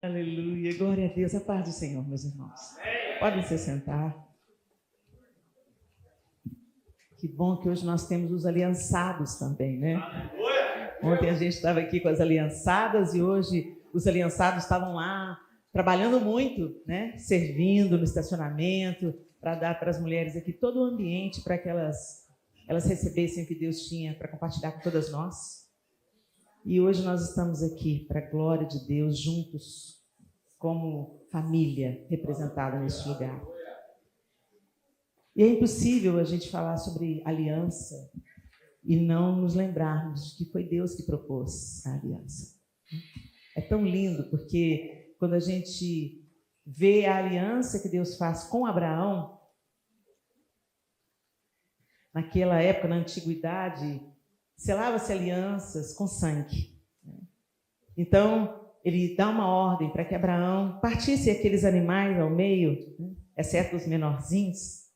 Aleluia, glória a Deus, a paz do Senhor, meus irmãos. Podem se sentar. Que bom que hoje nós temos os aliançados também, né? Ontem a gente estava aqui com as aliançadas e hoje os aliançados estavam lá trabalhando muito, né? Servindo no estacionamento, para dar para as mulheres aqui todo o ambiente para que elas recebessem o que Deus tinha para compartilhar com todas nós. E hoje nós estamos aqui para a glória de Deus, juntos, como família representada neste lugar. E é impossível a gente falar sobre aliança e não nos lembrarmos de que foi Deus que propôs a aliança. É tão lindo, porque quando a gente vê a aliança que Deus faz com Abraão, naquela época, na antiguidade, selava-se alianças com sangue. Então, ele dá uma ordem para que Abraão partisse aqueles animais ao meio, exceto os menorzinhos.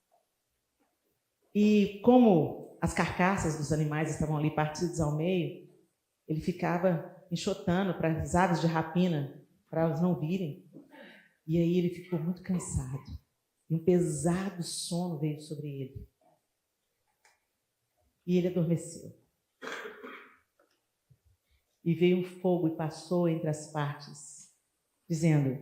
E como as carcaças dos animais estavam ali partidas ao meio, ele ficava enxotando para as aves de rapina, para elas não virem. E aí ele ficou muito cansado. E um pesado sono veio sobre ele. E ele adormeceu. E veio um fogo e passou entre as partes, dizendo,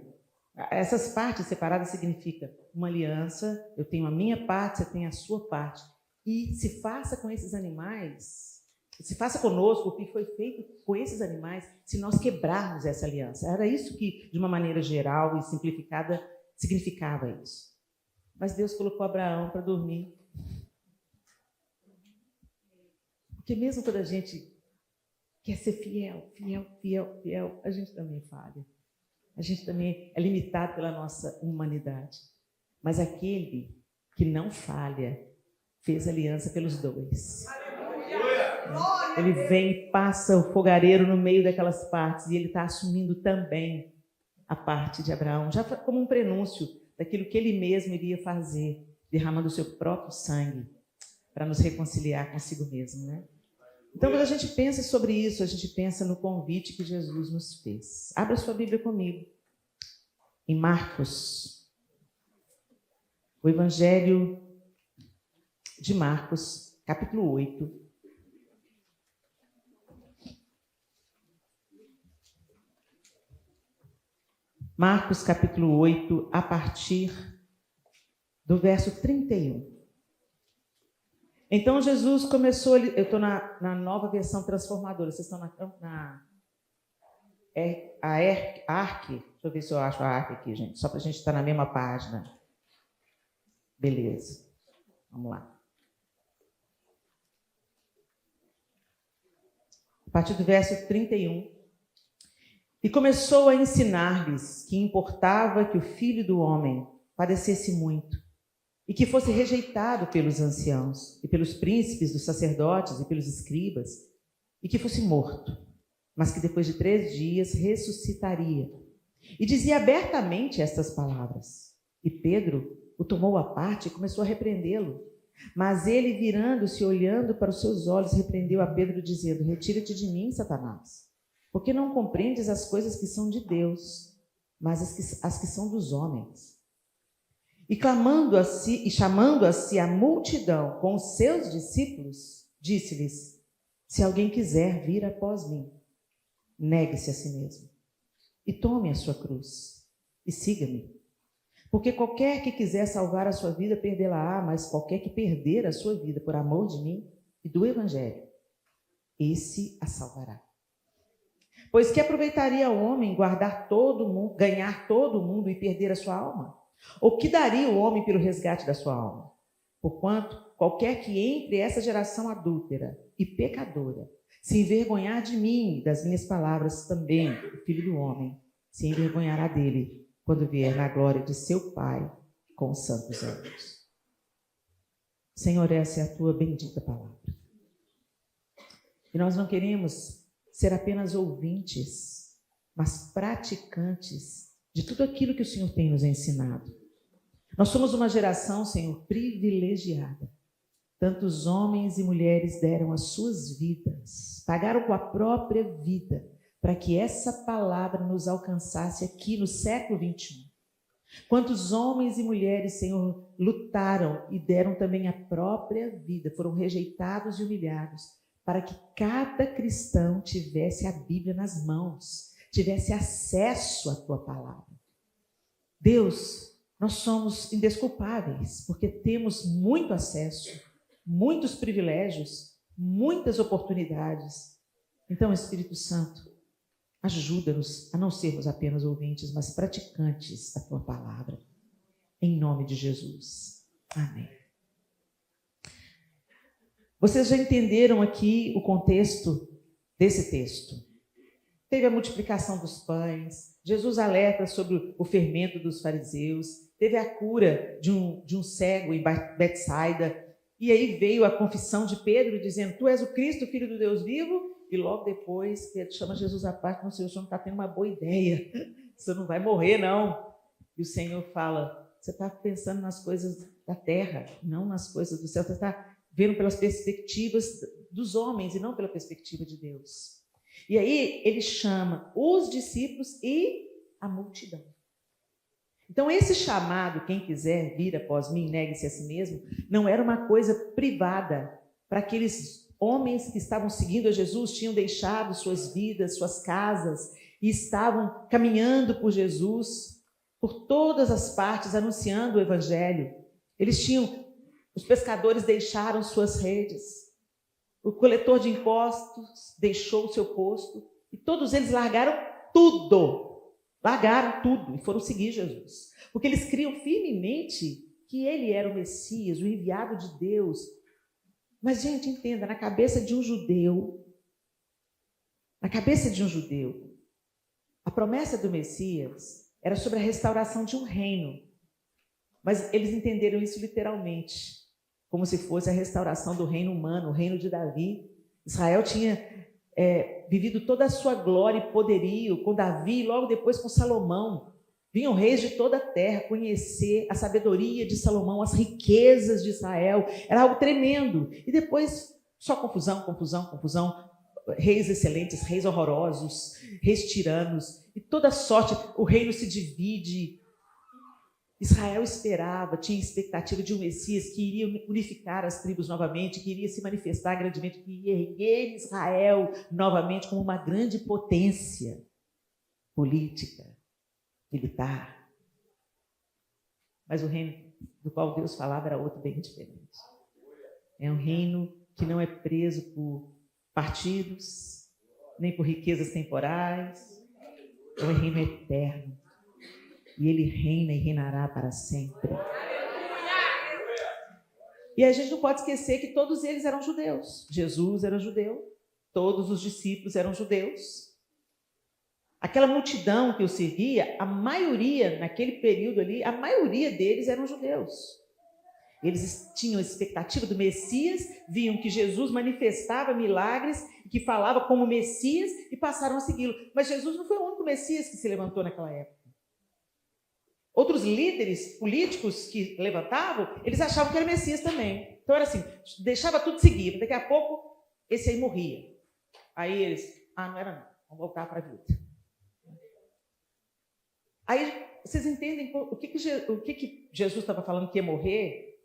essas partes separadas significa uma aliança, eu tenho a minha parte, você tem a sua parte. E se faça com esses animais, se faça conosco o que foi feito com esses animais, se nós quebrarmos essa aliança. Era isso que, de uma maneira geral e simplificada, significava isso. Mas Deus colocou Abraão para dormir. Porque mesmo quando a gente quer ser fiel, a gente também falha. A gente também é limitado pela nossa humanidade. Mas aquele que não falha, fez aliança pelos dois. Ele vem e passa o fogareiro no meio daquelas partes e ele está assumindo também a parte de Abraão, já como um prenúncio daquilo que ele mesmo iria fazer, derramando o seu próprio sangue para nos reconciliar consigo mesmo, né? Então, quando a gente pensa sobre isso, a gente pensa no convite que Jesus nos fez. Abra sua Bíblia comigo. Em Marcos. O Evangelho de Marcos, capítulo 8. Marcos, capítulo 8, a partir do verso 31. Então, Jesus começou... Eu estou na nova versão transformadora. Vocês estão na ARC? Deixa eu ver se eu acho a ARC aqui, gente. Só para a gente estar na mesma página. Beleza. Vamos lá. A partir do verso 31. E começou a ensinar-lhes que importava que o Filho do Homem padecesse muito, e que fosse rejeitado pelos anciãos, e pelos príncipes dos sacerdotes, e pelos escribas, e que fosse morto, mas que depois de 3 dias ressuscitaria. E dizia abertamente estas palavras. E Pedro o tomou à parte e começou a repreendê-lo. Mas ele, virando-se, olhando para os seus olhos, repreendeu a Pedro, dizendo, retira-te de mim, Satanás, porque não compreendes as coisas que são de Deus, mas as que são dos homens. E chamando a si a multidão com os seus discípulos, disse-lhes, se alguém quiser vir após mim, negue-se a si mesmo, e tome a sua cruz, e siga-me. Porque qualquer que quiser salvar a sua vida, perdê-la-á, mas qualquer que perder a sua vida por amor de mim e do Evangelho, esse a salvará. Pois que aproveitaria o homem ganhar todo o mundo e perder a sua alma? Ou que daria o homem pelo resgate da sua alma? Porquanto, qualquer que entre essa geração adúltera e pecadora se envergonhar de mim e das minhas palavras, também o Filho do Homem se envergonhará dele, quando vier na glória de seu Pai com os santos anjos. Senhor, essa é a tua bendita palavra. E nós não queremos ser apenas ouvintes, mas praticantes de tudo aquilo que o Senhor tem nos ensinado. Nós somos uma geração, Senhor, privilegiada. Tantos homens e mulheres deram as suas vidas, pagaram com a própria vida para que essa palavra nos alcançasse aqui no século 21. Quantos homens e mulheres, Senhor, lutaram e deram também a própria vida, foram rejeitados e humilhados, para que cada cristão tivesse a Bíblia nas mãos, tivesse acesso à tua palavra. Deus, nós somos indesculpáveis, porque temos muito acesso, muitos privilégios, muitas oportunidades. Então, Espírito Santo, ajuda-nos a não sermos apenas ouvintes, mas praticantes da tua palavra. Em nome de Jesus. Amém. Vocês já entenderam aqui o contexto desse texto. Teve a multiplicação dos pães, Jesus alerta sobre o fermento dos fariseus, teve a cura de um cego em Betsaida, e aí veio a confissão de Pedro dizendo: tu és o Cristo, filho do Deus vivo. E logo depois Pedro chama Jesus à parte: não sei, o senhor não está tendo uma boa ideia, o senhor não vai morrer não. E o Senhor fala: você está pensando nas coisas da terra, não nas coisas do céu, você está vendo pelas perspectivas dos homens e não pela perspectiva de Deus. E aí ele chama os discípulos e a multidão. Então esse chamado, quem quiser vir após mim, negue-se a si mesmo, não era uma coisa privada para aqueles homens que estavam seguindo a Jesus, tinham deixado suas vidas, suas casas e estavam caminhando por Jesus, por todas as partes, anunciando o evangelho. Os pescadores deixaram suas redes, o coletor de impostos deixou o seu posto e todos eles largaram tudo e foram seguir Jesus, porque eles criam firmemente que ele era o Messias, o enviado de Deus. Mas, gente, entenda, na cabeça de um judeu, a promessa do Messias era sobre a restauração de um reino, mas eles entenderam isso literalmente, como se fosse a restauração do reino humano, o reino de Davi. Israel tinha vivido toda a sua glória e poderio com Davi, e logo depois com Salomão. Vinham reis de toda a terra conhecer a sabedoria de Salomão, as riquezas de Israel. Era algo tremendo. E depois, só confusão. Reis excelentes, reis horrorosos, reis tiranos. E toda sorte, o reino se divide. Israel tinha expectativa de um Messias que iria unificar as tribos novamente, que iria se manifestar grandemente, que iria erguer Israel novamente como uma grande potência política, militar. Mas o reino do qual Deus falava era outro bem diferente. É um reino que não é preso por partidos, nem por riquezas temporais. É um reino eterno. E ele reina e reinará para sempre. E a gente não pode esquecer que todos eles eram judeus. Jesus era judeu, todos os discípulos eram judeus. Aquela multidão que o seguia, a maioria, naquele período ali, a maioria deles eram judeus. Eles tinham a expectativa do Messias, viam que Jesus manifestava milagres, que falava como Messias e passaram a segui-lo. Mas Jesus não foi o único Messias que se levantou naquela época. Outros líderes políticos que levantavam, eles achavam que era Messias também. Então era assim, deixava tudo seguir, daqui a pouco esse aí morria. Aí eles, não era não, vamos voltar para a vida. Aí vocês entendem o que Jesus estava falando que ia morrer?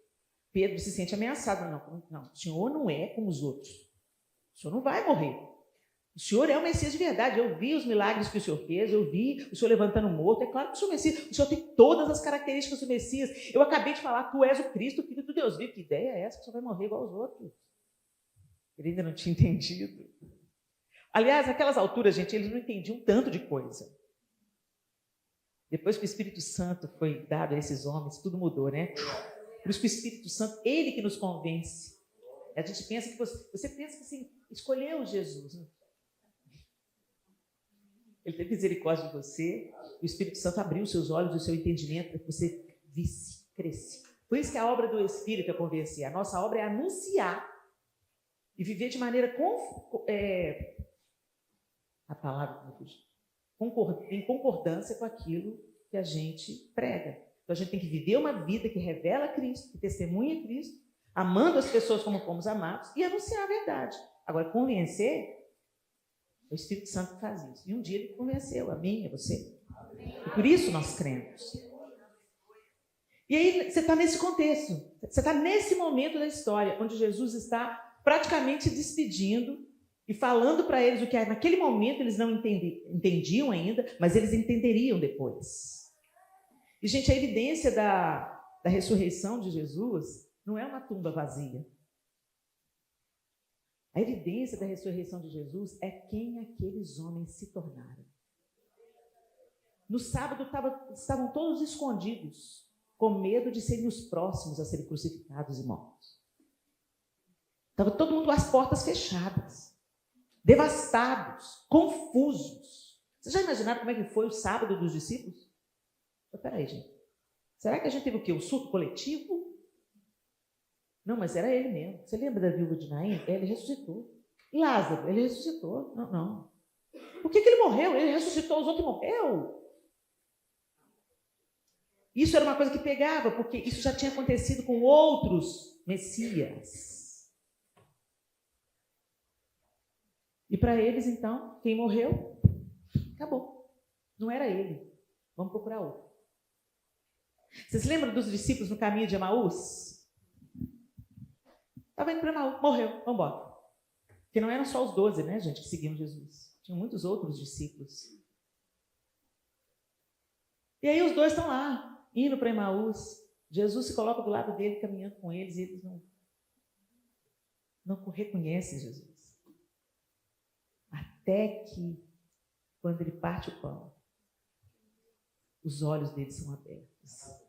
Pedro se sente ameaçado. Não, o Senhor não é como os outros. O Senhor não vai morrer. O Senhor é o Messias de verdade. Eu vi os milagres que o Senhor fez, eu vi o Senhor levantando morto. É claro que o Senhor é o Messias. O Senhor tem todas as características do Messias. Eu acabei de falar, tu és o Cristo, o Filho do Deus vivo. Que ideia é essa? Que o Senhor vai morrer igual aos outros? Ele ainda não tinha entendido. Aliás, naquelas alturas, gente, eles não entendiam tanto de coisa. Depois que o Espírito Santo foi dado a esses homens, tudo mudou, né? Por isso que o Espírito Santo, ele que nos convence. A gente pensa que você pensa que assim, escolheu Jesus, né? Ele teve misericórdia de você, o Espírito Santo abriu os seus olhos, o seu entendimento, para que você visse, cresce. Por isso que a obra do Espírito é convencer. A nossa obra é anunciar e viver de maneira em concordância com aquilo que a gente prega. Então a gente tem que viver uma vida que revela Cristo, que testemunha Cristo, amando as pessoas como fomos amados e anunciar a verdade. Agora, convencer, O Espírito Santo faz isso. E um dia ele convenceu a mim, a você. E por isso nós cremos. E aí você está nesse contexto. Você está nesse momento da história, onde Jesus está praticamente despedindo e falando para eles o que naquele momento eles não entendiam ainda, mas eles entenderiam depois. E, gente, a evidência da ressurreição de Jesus não é uma tumba vazia. A evidência da ressurreição de Jesus é quem aqueles homens se tornaram. No sábado estavam todos escondidos, com medo de serem os próximos a serem crucificados e mortos. Estava todo mundo às portas fechadas, devastados, confusos. Vocês já imaginaram como é que foi o sábado dos discípulos? Espera aí, gente. Será que a gente teve o quê? Um surto coletivo? Não, mas era ele mesmo. Você lembra da viúva de Naim? Ele ressuscitou. Lázaro, ele ressuscitou. Não. Por que ele morreu? Ele ressuscitou, os outros morreram. Isso era uma coisa que pegava, porque isso já tinha acontecido com outros Messias. E para eles, então, quem morreu, acabou. Não era ele. Vamos procurar outro. Vocês se lembram dos discípulos no caminho de Emaús? Estava indo para Emaús, morreu, vamos embora. Porque não eram só os 12, né, gente, que seguiam Jesus. Tinham muitos outros discípulos. E aí os dois estão lá, indo para Emaús. Jesus se coloca do lado dele, caminhando com eles, e eles não reconhecem Jesus. Até que, quando ele parte o pão, os olhos deles são abertos.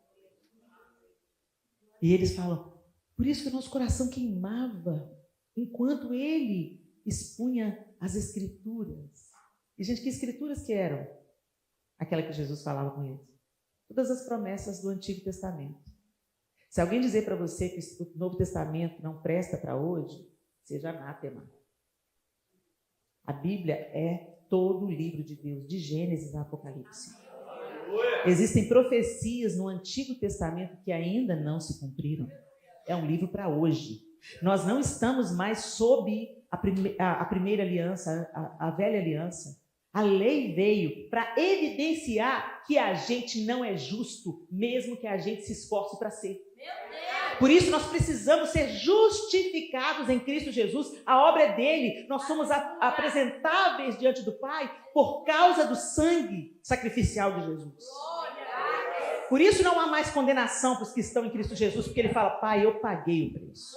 E eles falam, por isso que o nosso coração queimava, enquanto ele expunha as Escrituras. E, gente, que Escrituras que eram? Aquela que Jesus falava com eles. Todas as promessas do Antigo Testamento. Se alguém dizer para você que o Novo Testamento não presta para hoje, seja anátema. A Bíblia é todo o livro de Deus, de Gênesis a Apocalipse. Existem profecias no Antigo Testamento que ainda não se cumpriram. É um livro para hoje. Nós não estamos mais sob a primeira aliança, a velha aliança. A lei veio para evidenciar que a gente não é justo, mesmo que a gente se esforce para ser. Por isso nós precisamos ser justificados em Cristo Jesus. A obra é dele. Nós somos apresentáveis diante do Pai por causa do sangue sacrificial de Jesus. Por isso não há mais condenação para os que estão em Cristo Jesus, porque ele fala, Pai, eu paguei o preço.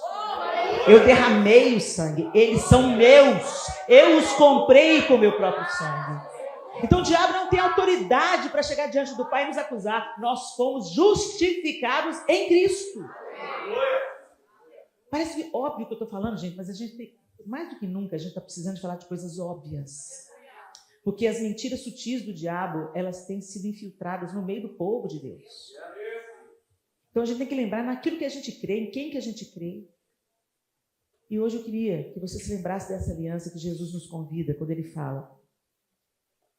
Eu derramei o sangue, eles são meus, eu os comprei com o meu próprio sangue. Então o diabo não tem autoridade para chegar diante do Pai e nos acusar. Nós fomos justificados em Cristo. Parece óbvio o que eu estou falando, gente, mas a gente tem, mais do que nunca, a gente está precisando de falar de coisas óbvias. Porque as mentiras sutis do diabo, elas têm sido infiltradas no meio do povo de Deus. Então a gente tem que lembrar naquilo que a gente crê, em quem que a gente crê. E hoje eu queria que você se lembrasse dessa aliança que Jesus nos convida, quando ele fala,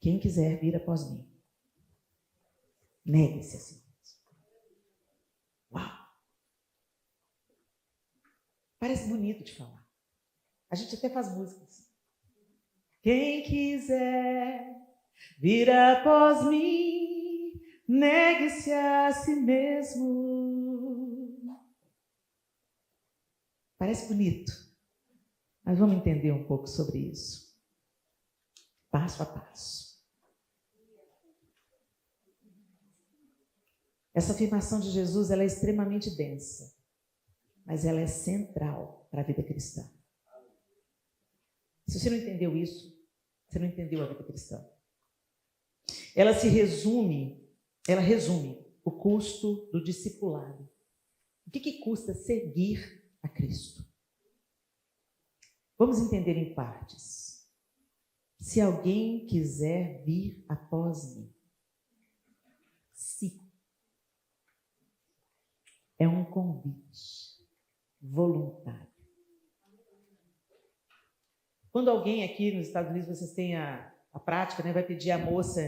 quem quiser vir após mim, negue-se a si mesmo. Uau! Parece bonito de falar. A gente até faz músicas. Quem quiser vir após mim, negue-se a si mesmo. Parece bonito, mas vamos entender um pouco sobre isso. Passo a passo. Essa afirmação de Jesus, ela é extremamente densa, mas ela é central para a vida cristã. Se você não entendeu isso, você não entendeu a vida cristã. Ela resume o custo do discipulado. O que custa seguir a Cristo? Vamos entender em partes. Se alguém quiser vir após mim, se é um convite voluntário. Quando alguém aqui nos Estados Unidos, vocês têm a prática, né, vai pedir a moça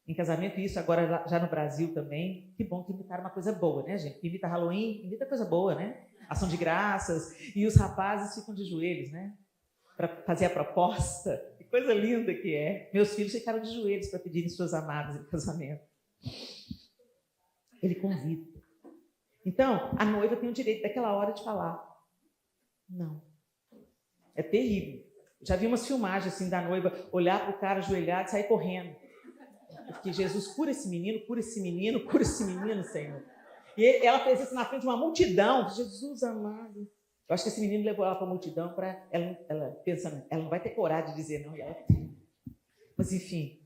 em casamento, e isso agora já no Brasil também, que bom que invitaram uma coisa boa, né, gente? Invita Halloween, invita coisa boa, né? Ação de graças, e os rapazes ficam de joelhos, né? Para fazer a proposta, Coisa linda que é. Meus filhos ficaram de joelhos para pedirem suas amadas em casamento. Ele convida. Então, a noiva tem o direito daquela hora de falar. Não. É terrível. Já vi umas filmagens assim da noiva olhar para o cara ajoelhado e sair correndo. Porque Jesus cura esse menino, cura esse menino, cura esse menino, Senhor. E ela fez isso na frente de uma multidão. Jesus amado. Eu acho que esse menino levou ela para a multidão para ela pensando, ela não vai ter coragem de dizer não. E ela tem. Mas, enfim,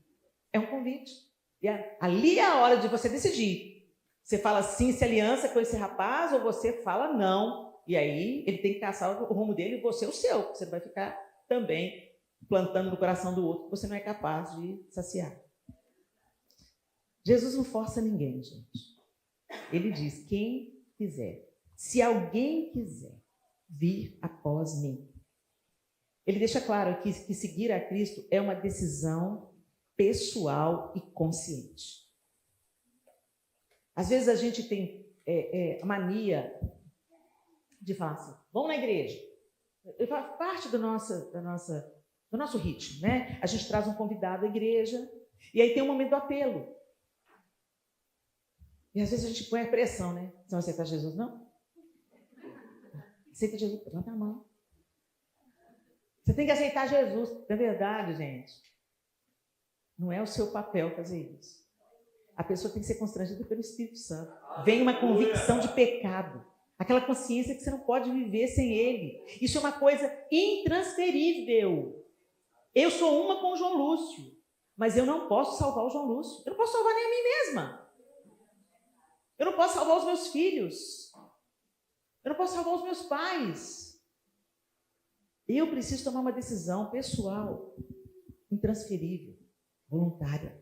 é um convite. E ali é a hora de você decidir. Você fala sim, se aliança com esse rapaz, ou você fala não. E aí ele tem que caçar o rumo dele e você o seu. Você vai ficar também plantando no coração do outro que você não é capaz de saciar. Jesus não força ninguém, gente. Ele diz, quem quiser. Se alguém quiser vir após mim. Ele deixa claro que seguir a Cristo é uma decisão pessoal e consciente. Às vezes a gente tem a mania de falar assim, vamos na igreja. Faz parte do nosso ritmo, né? A gente traz um convidado à igreja e aí tem um momento do apelo. E às vezes a gente põe a pressão, né? Você não aceita Jesus, não? Aceita Jesus, levanta a mão. Você tem que aceitar Jesus. É verdade, gente. Não é o seu papel fazer isso. A pessoa tem que ser constrangida pelo Espírito Santo. Vem uma convicção de pecado. Aquela consciência que você não pode viver sem Ele. Isso é uma coisa intransferível. Eu sou uma com o João Lúcio, mas eu não posso salvar o João Lúcio. Eu não posso salvar nem a mim mesma. Eu não posso salvar os meus filhos. Eu não posso salvar os meus pais. Eu preciso tomar uma decisão pessoal, intransferível, voluntária.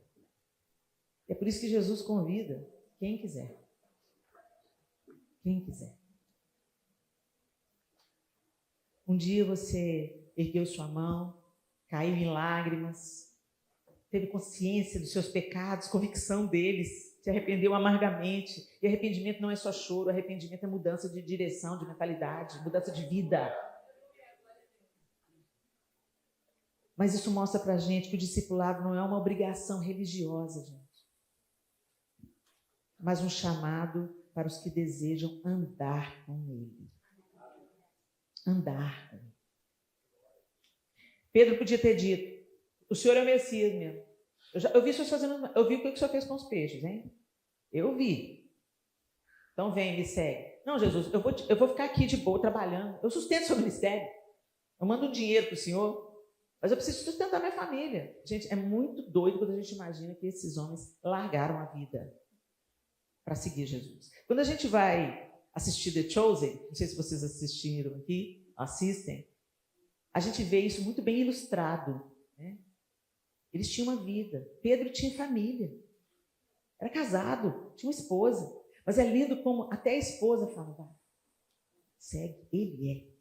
É por isso que Jesus convida quem quiser. Quem quiser. Um dia você ergueu sua mão, caiu em lágrimas, teve consciência dos seus pecados, convicção deles, se arrependeu amargamente. E arrependimento não é só choro, arrependimento é mudança de direção, de mentalidade, mudança de vida. Mas isso mostra pra gente que o discipulado não é uma obrigação religiosa, gente, mas um chamado para os que desejam andar com Ele. Andar com Ele. Pedro podia ter dito, o Senhor é o Messias mesmo. Eu vi o que o Senhor fez com os peixes, hein? Eu vi. Então vem, me segue. Não, Jesus, eu vou ficar aqui de boa, trabalhando. Eu sustento seu ministério. Eu mando um dinheiro para o Senhor, mas eu preciso sustentar minha família. Gente, é muito doido quando a gente imagina que esses homens largaram a vida para seguir Jesus. Quando a gente vai assistir The Chosen, não sei se vocês assistiram aqui, assistem, a gente vê isso muito bem ilustrado, né? Eles tinham uma vida. Pedro tinha família. Era casado, tinha uma esposa. Mas é lindo como até a esposa fala, vai, segue, ele é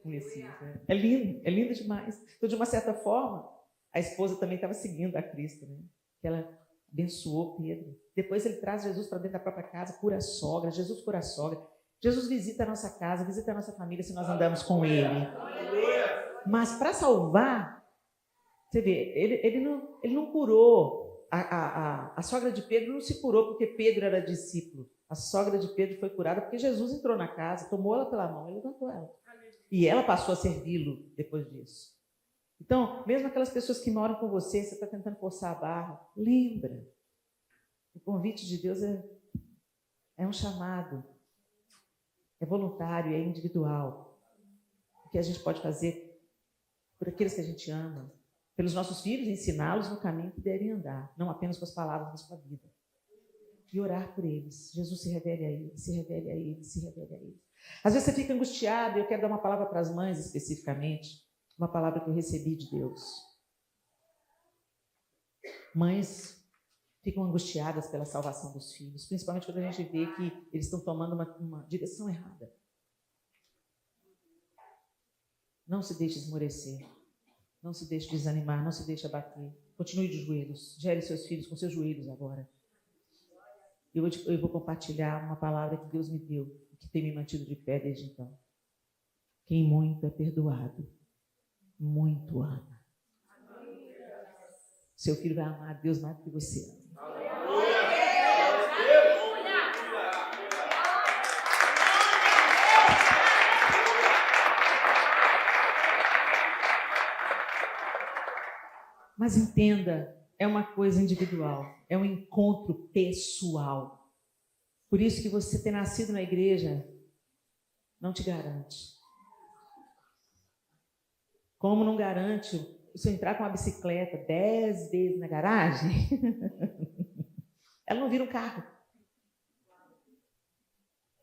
o Messias. Né? É lindo demais. Então, de uma certa forma, a esposa também estava seguindo a Cristo, né? Que ela abençoou Pedro. Depois ele traz Jesus para dentro da própria casa, cura a sogra. Jesus cura a sogra. Jesus visita a nossa casa, visita a nossa família se nós andamos com Ele. Mas para salvar, você vê, ele não curou. A sogra de Pedro não se curou porque Pedro era discípulo. A sogra de Pedro foi curada porque Jesus entrou na casa, tomou ela pela mão e levantou ela. E ela passou a servi-lo depois disso. Então, mesmo aquelas pessoas que moram com você, você está tentando forçar a barra, lembra. O convite de Deus é um chamado. É voluntário, é individual. O que a gente pode fazer por aqueles que a gente ama, pelos nossos filhos, ensiná-los no caminho que devem andar, não apenas com as palavras, mas com a vida. E orar por eles. Jesus se revele a eles, se revele a eles, se revele a eles. Às vezes você fica angustiado, eu quero dar uma palavra para as mães especificamente, uma palavra que eu recebi de Deus. Mães ficam angustiadas pela salvação dos filhos, principalmente quando a gente vê que eles estão tomando uma direção errada. Não se deixe esmorecer, não se deixe desanimar, não se deixe abater. Continue de joelhos, gere seus filhos com seus joelhos agora. Eu vou compartilhar uma palavra que Deus me deu, que tem me mantido de pé desde então. Quem muito é perdoado, muito ama. seu filho vai amar a Deus mais do que você ama. Mas entenda, é uma coisa individual, é um encontro pessoal. Por isso que você ter nascido na igreja não te garante. Como não garante você entrar com uma bicicleta 10 vezes na garagem? Ela não vira um carro.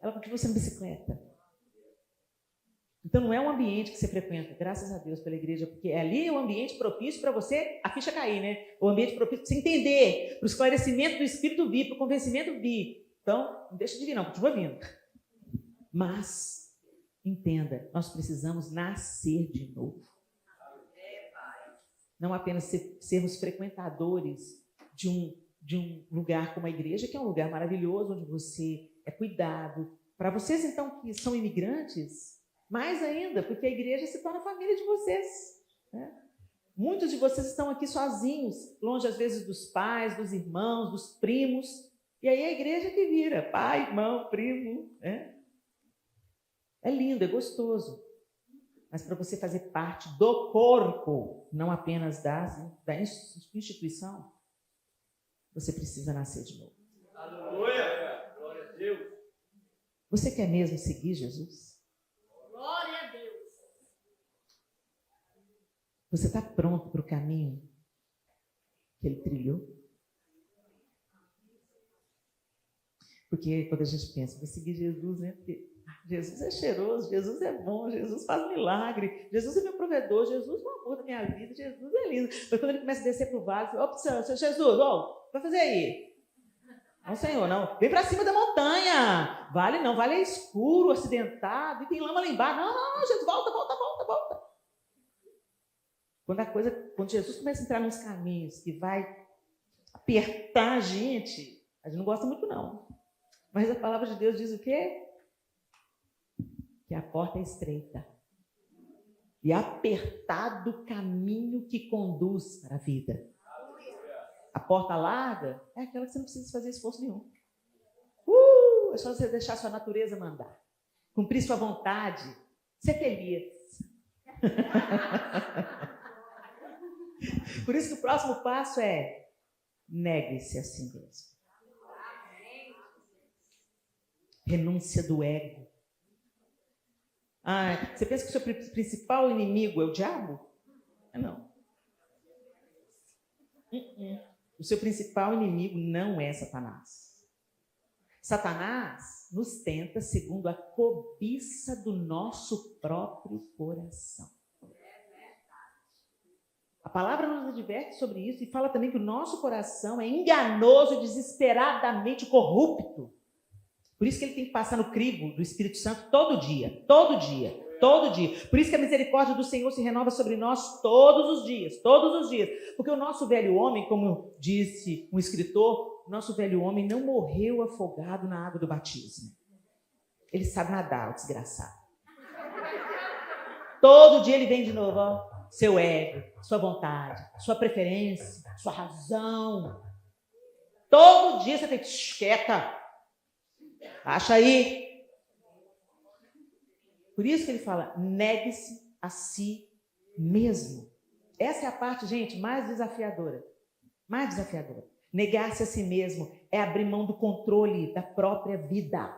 Ela continua sendo bicicleta. Então não é um ambiente que você frequenta, graças a Deus pela igreja, porque ali é o ambiente propício para você, a ficha cair, né? O ambiente propício para você entender, para o esclarecimento do Espírito vir, para o convencimento vir. Então, não deixa de vir não, continua vindo. Mas, entenda, nós precisamos nascer de novo. Não apenas sermos frequentadores de um lugar como a igreja, que é um lugar maravilhoso, onde você é cuidado. Para vocês, então, que são imigrantes, mais ainda, porque a igreja se torna a família de vocês. Né? Muitos de vocês estão aqui sozinhos, longe às vezes dos pais, dos irmãos, dos primos. E aí a igreja que vira pai, irmão, primo. Né? É lindo, é gostoso. Mas para você fazer parte do corpo, não apenas da instituição, você precisa nascer de novo. Aleluia! Glória a Deus! Você quer mesmo seguir Jesus? Glória a Deus! Você está pronto para o caminho que ele trilhou? Porque quando a gente pensa, vou seguir Jesus, né? Porque Jesus é cheiroso, Jesus é bom, Jesus faz milagre, Jesus é meu provedor, Jesus é o amor da minha vida, Jesus é lindo. Mas quando ele começa a descer para o vale, opa, seu Jesus, ó, vai fazer aí? Não, Senhor, não. Vem para cima da montanha. Vale não, vale é escuro, acidentado, e tem lama lá embaixo. Não, Jesus, volta. Quando Jesus começa a entrar nos caminhos que vai apertar a gente não gosta muito não. Mas a palavra de Deus diz o quê? Que a porta é estreita e apertado o caminho que conduz para a vida. A porta larga é aquela que você não precisa fazer esforço nenhum. É só você deixar sua natureza mandar. Cumprir sua vontade. Ser feliz. Por isso que o próximo passo é negue-se a si mesmo. Renúncia do ego. Você pensa que o seu principal inimigo é o diabo? Não. O seu principal inimigo não é Satanás. Satanás nos tenta segundo a cobiça do nosso próprio coração. A palavra nos adverte sobre isso e fala também que o nosso coração é enganoso e desesperadamente corrupto. Por isso que ele tem que passar no crivo do Espírito Santo todo dia. Por isso que a misericórdia do Senhor se renova sobre nós todos os dias. Porque o nosso velho homem, como disse um escritor, o nosso velho homem não morreu afogado na água do batismo. Ele sabe nadar, o desgraçado. Todo dia ele vem de novo, ó. Seu ego, sua vontade, sua preferência, sua razão. Todo dia você tem que quieta. Acha aí. Por isso que ele fala, negue-se a si mesmo. Essa é a parte, gente, mais desafiadora. Negar-se a si mesmo é abrir mão do controle da própria vida.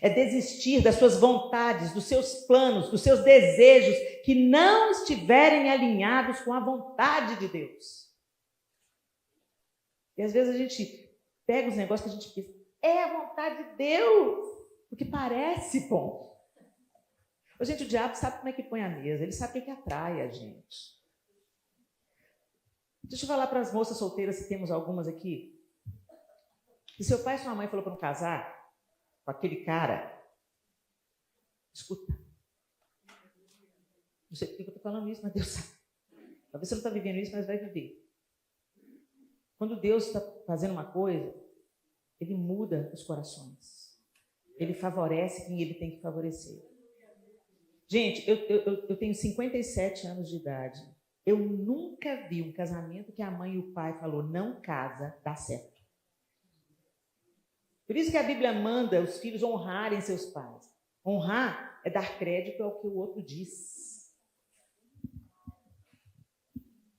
É desistir das suas vontades, dos seus planos, dos seus desejos que não estiverem alinhados com a vontade de Deus. E às vezes a gente pega os negócios que a gente pensa, é a vontade de Deus, porque parece bom. Gente, o diabo sabe como é que põe a mesa, ele sabe o que atrai a gente. Deixa eu falar para as moças solteiras, se temos algumas aqui. Se seu pai e sua mãe falou para não casar com aquele cara, escuta. Não sei por que eu estou falando isso, mas Deus sabe. Talvez você não está vivendo isso, mas vai viver. Quando Deus está fazendo uma coisa, Ele muda os corações. Ele favorece quem Ele tem que favorecer. Gente, eu tenho 57 anos de idade. Eu nunca vi um casamento que a mãe e o pai falou, não casa, dá certo. Por isso que a Bíblia manda os filhos honrarem seus pais. Honrar é dar crédito ao que o outro diz.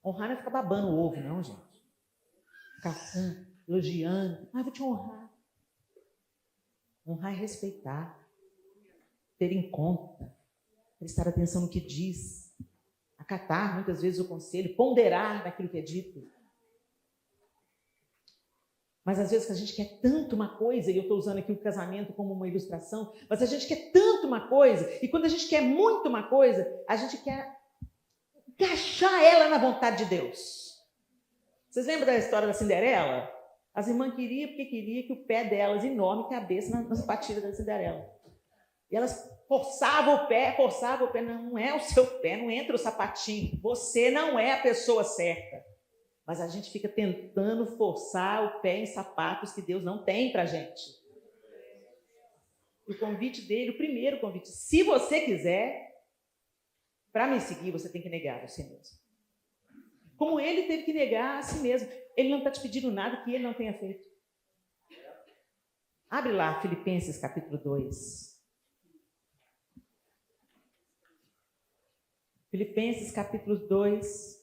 Honrar não é ficar babando o ovo, não, gente. Ficar elogiando. Vou te honrar. Honrar é respeitar. Ter em conta. Prestar atenção no que diz. Acatar, muitas vezes, o conselho. Ponderar naquilo que é dito. Mas, às vezes, a gente quer tanto uma coisa, e eu estou usando aqui o casamento como uma ilustração, mas a gente quer tanto uma coisa, e quando a gente quer muito uma coisa, a gente quer encaixar ela na vontade de Deus. Vocês lembram da história da Cinderela? As irmãs queriam porque queriam que o pé delas, enorme, cabesse na sapatilha da Cinderela. E elas forçavam o pé, não é o seu pé, não entra o sapatinho, você não é a pessoa certa. Mas a gente fica tentando forçar o pé em sapatos que Deus não tem para a gente. O convite dele, o primeiro convite, se você quiser, para me seguir, você tem que negar a si mesmo. Como ele teve que negar a si mesmo. Ele não está te pedindo nada que ele não tenha feito. Abre lá, Filipenses capítulo 2. Filipenses capítulo 2.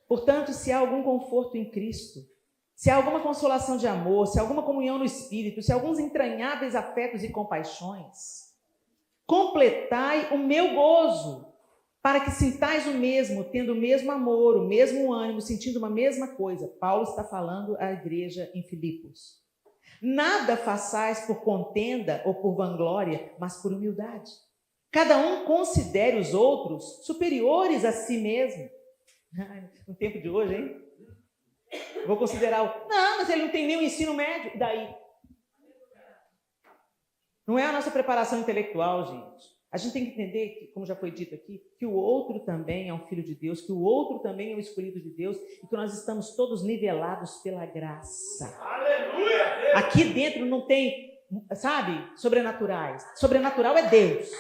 Portanto, se há algum conforto em Cristo, se há alguma consolação de amor, se há alguma comunhão no Espírito, se há alguns entranháveis afetos e compaixões, completai o meu gozo, para que sintais o mesmo, tendo o mesmo amor, o mesmo ânimo, sentindo uma mesma coisa. Paulo está falando à igreja em Filipos. Nada façais por contenda ou por vanglória, mas por humildade. Cada um considere os outros superiores a si mesmo. No tempo de hoje, hein? Vou considerar Não, mas ele não tem nem o ensino médio. E daí? Não é a nossa preparação intelectual, gente. A gente tem que entender, que, como já foi dito aqui, que o outro também é um filho de Deus, que o outro também é um escolhido de Deus e que nós estamos todos nivelados pela graça. Aleluia! Aqui dentro não tem, sobrenaturais. Sobrenatural é Deus.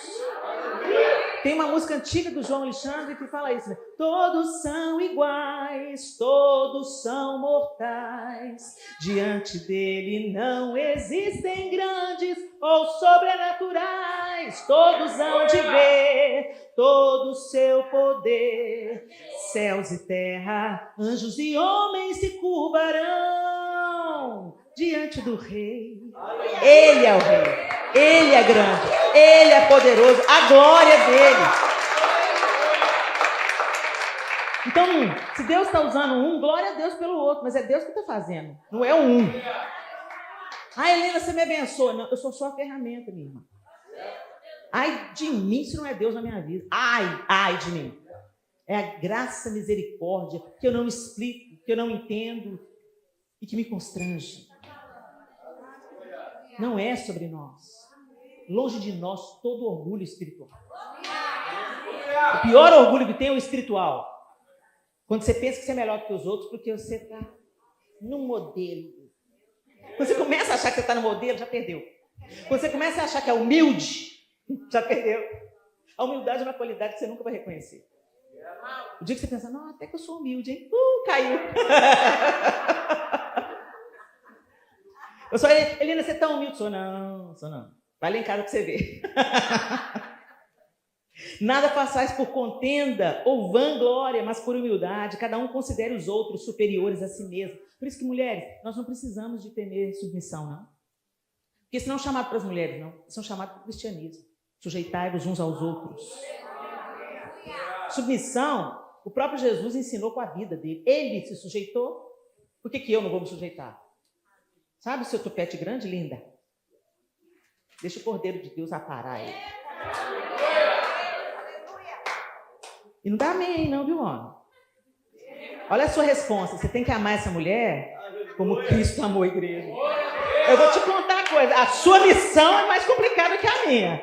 Tem uma música antiga do João Alexandre que fala isso, né? Todos são iguais, todos são mortais. Diante dele não existem grandes ou sobrenaturais. Todos hão de ver todo o seu poder. Céus e terra, anjos e homens se curvarão diante do Rei. Ele é o Rei. Ele é grande, Ele é poderoso, a glória é dele. Então, se Deus está usando um, glória a Deus pelo outro, mas é Deus que está fazendo, não é um. Helena, você me abençoa. Não, eu sou só a ferramenta, minha irmã. Ai de mim se não é Deus na minha vida. Ai de mim. É a graça, a misericórdia, que eu não explico, que eu não entendo e que me constrange. Não é sobre nós. Longe de nós todo orgulho espiritual. O pior orgulho que tem é o espiritual. Quando você pensa que você é melhor que os outros porque você está no modelo. Quando você começa a achar que você está no modelo, já perdeu. Quando você começa a achar que é humilde, já perdeu. A humildade é uma qualidade que você nunca vai reconhecer. O dia que você pensa, não, até que eu sou humilde, hein? Caiu. Eu sou, Helena, você é tão humilde? Sou não. Vai lá em casa para você ver. Nada façais por contenda ou vanglória, mas por humildade. Cada um considere os outros superiores a si mesmo. Por isso que, mulheres, nós não precisamos de temer submissão, não. Porque isso não é chamado para as mulheres, não. Isso é chamado para o cristianismo. Sujeitai-vos uns aos outros. Submissão, o próprio Jesus ensinou com a vida dele. Ele se sujeitou. Por que eu não vou me sujeitar? Sabe o seu tupete grande, linda? Deixa o Cordeiro de Deus aparar ele. E não dá amém, não, viu, homem? Olha a sua resposta. Você tem que amar essa mulher como Cristo amou a igreja. Eu vou te contar uma coisa. A sua missão é mais complicada que a minha.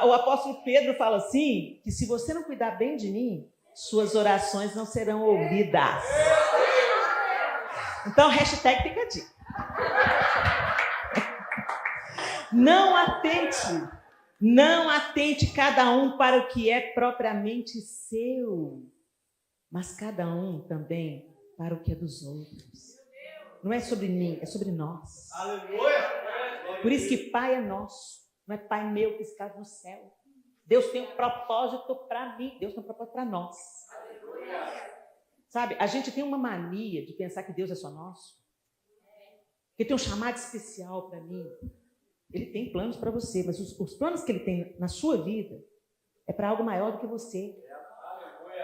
O apóstolo Pedro fala assim, que se você não cuidar bem de mim, suas orações não serão ouvidas. Então, hashtag fica a dica. Não atente Não atente cada um para o que é propriamente seu, mas cada um também para o que é dos outros. Não é sobre mim, é sobre nós. Aleluia. Por isso que Pai é nosso, não é Pai meu que está no céu. Deus tem um propósito para mim, Deus tem um propósito para nós. Sabe, a gente tem uma mania de pensar que Deus é só nosso. Que tem um chamado especial para mim. Ele tem planos para você, mas os planos que ele tem na sua vida é para algo maior do que você.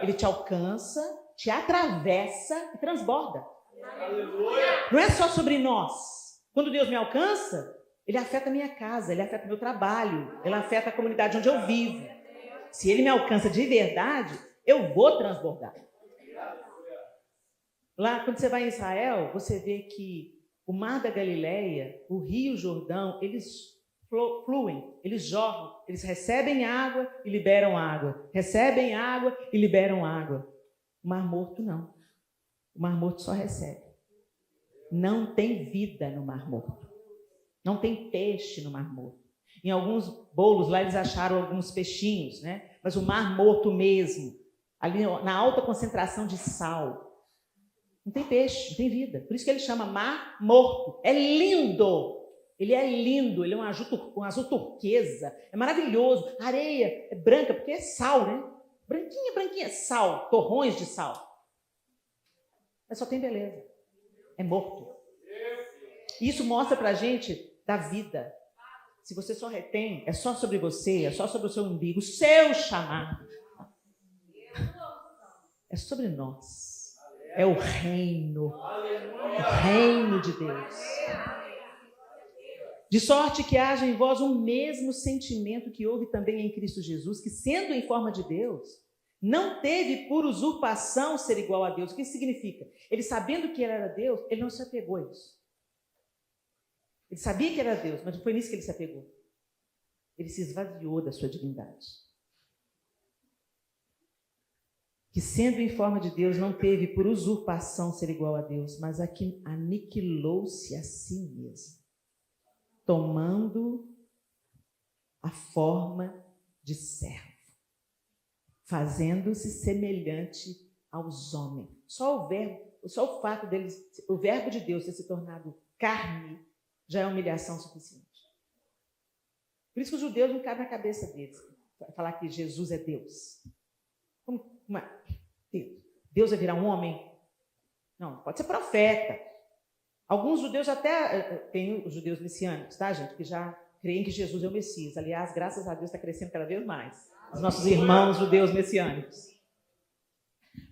Ele te alcança, te atravessa e transborda. Aleluia. Não é só sobre nós. Quando Deus me alcança, ele afeta a minha casa, ele afeta o meu trabalho, ele afeta a comunidade onde eu vivo. Se ele me alcança de verdade, eu vou transbordar. Lá, quando você vai em Israel, você vê que o Mar da Galileia, o Rio Jordão, eles fluem, eles jorram, eles recebem água e liberam água, recebem água e liberam água. O Mar Morto não. O Mar Morto só recebe. Não tem vida no Mar Morto. Não tem peixe no Mar Morto. Em alguns bolos lá eles acharam alguns peixinhos, né? Mas o Mar Morto mesmo, ali na alta concentração de sal, não tem peixe, não tem vida. Por isso que ele chama Mar Morto. É lindo. Ele é lindo, ele é um azul turquesa, é maravilhoso. A areia é branca, porque é sal, né? Branquinha, branquinha, sal, torrões de sal. Mas só tem beleza. É morto. Isso mostra pra gente da vida. Se você só retém, é só sobre você, é só sobre o seu umbigo, o seu chamado. É sobre nós. É o reino. O reino de Deus. De sorte que haja em vós um mesmo sentimento que houve também em Cristo Jesus, que sendo em forma de Deus, não teve por usurpação ser igual a Deus. O que isso significa? Ele sabendo que ele era Deus, ele não se apegou a isso. Ele sabia que era Deus, mas não foi nisso que ele se apegou. Ele se esvaziou da sua divindade. Que sendo em forma de Deus, não teve por usurpação ser igual a Deus, mas aniquilou-se a si mesmo, tomando a forma de servo, fazendo-se semelhante aos homens. Só o fato dele, o verbo de Deus ter se tornado carne, já é humilhação suficiente. Por isso que os judeus não cabem na cabeça deles falar que Jesus é Deus. Como Deus vai virar um homem? Não, pode ser profeta. Alguns judeus até tem os judeus messiânicos, tá, gente? Que já creem que Jesus é o Messias. Aliás, graças a Deus está crescendo cada vez mais. Os nossos irmãos judeus messiânicos.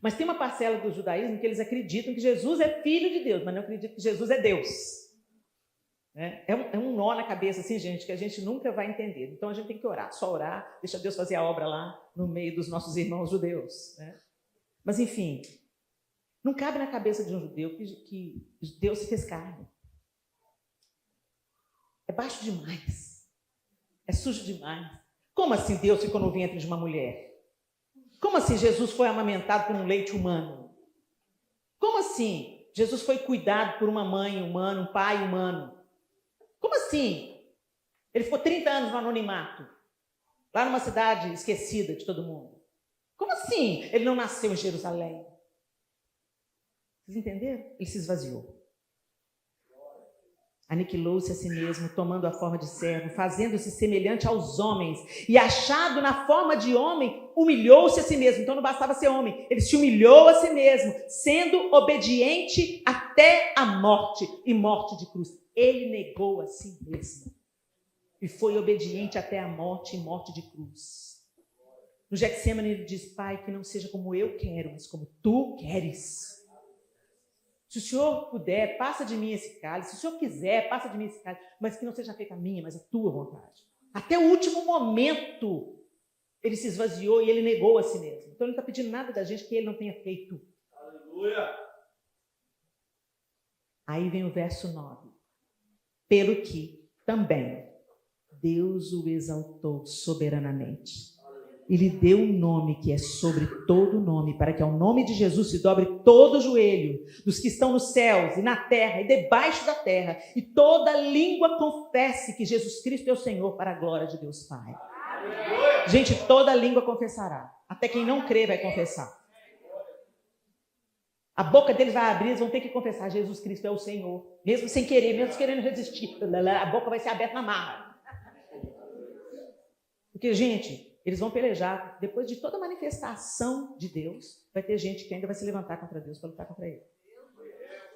Mas tem uma parcela do judaísmo que eles acreditam que Jesus é filho de Deus, mas não acreditam que Jesus é Deus. É um nó na cabeça, assim, gente, que a gente nunca vai entender. Então, a gente tem que orar, só orar, deixa Deus fazer a obra lá no meio dos nossos irmãos judeus. Né? Mas, enfim, não cabe na cabeça de um judeu que Deus se fez carne. É baixo demais. É sujo demais. Como assim Deus ficou no ventre de uma mulher? Como assim Jesus foi amamentado por um leite humano? Como assim Jesus foi cuidado por uma mãe humana, um pai humano? Como assim? Ele ficou 30 anos no anonimato, lá numa cidade esquecida de todo mundo. Como assim ele não nasceu em Jerusalém? Vocês entenderam? Ele se esvaziou. Aniquilou-se a si mesmo, tomando a forma de servo, fazendo-se semelhante aos homens, e achado na forma de homem, humilhou-se a si mesmo. Então não bastava ser homem, ele se humilhou a si mesmo, sendo obediente até a morte, e morte de cruz. Ele negou a si mesmo, e foi obediente até a morte, e morte de cruz. No Getsêmani ele diz: Pai, que não seja como eu quero, mas como tu queres. Se o Senhor puder, passa de mim esse cálice. Se o Senhor quiser, passa de mim esse cálice. Mas que não seja feita a minha, mas a tua vontade. Até o último momento, ele se esvaziou e ele negou a si mesmo. Então, ele não está pedindo nada da gente que ele não tenha feito. Aleluia. Aí vem o verso 9. Pelo que também Deus o exaltou soberanamente. E lhe deu um nome que é sobre todo nome, para que ao nome de Jesus se dobre todo o joelho dos que estão nos céus e na terra e debaixo da terra, e toda língua confesse que Jesus Cristo é o Senhor, para a glória de Deus Pai. Gente, toda língua confessará. Até quem não crê vai confessar. A boca deles vai abrir, eles vão ter que confessar: Jesus Cristo é o Senhor. Mesmo sem querer, mesmo querendo resistir. A boca vai ser aberta na marra. Porque, gente, eles vão pelejar. Depois de toda manifestação de Deus, vai ter gente que ainda vai se levantar contra Deus para lutar contra ele.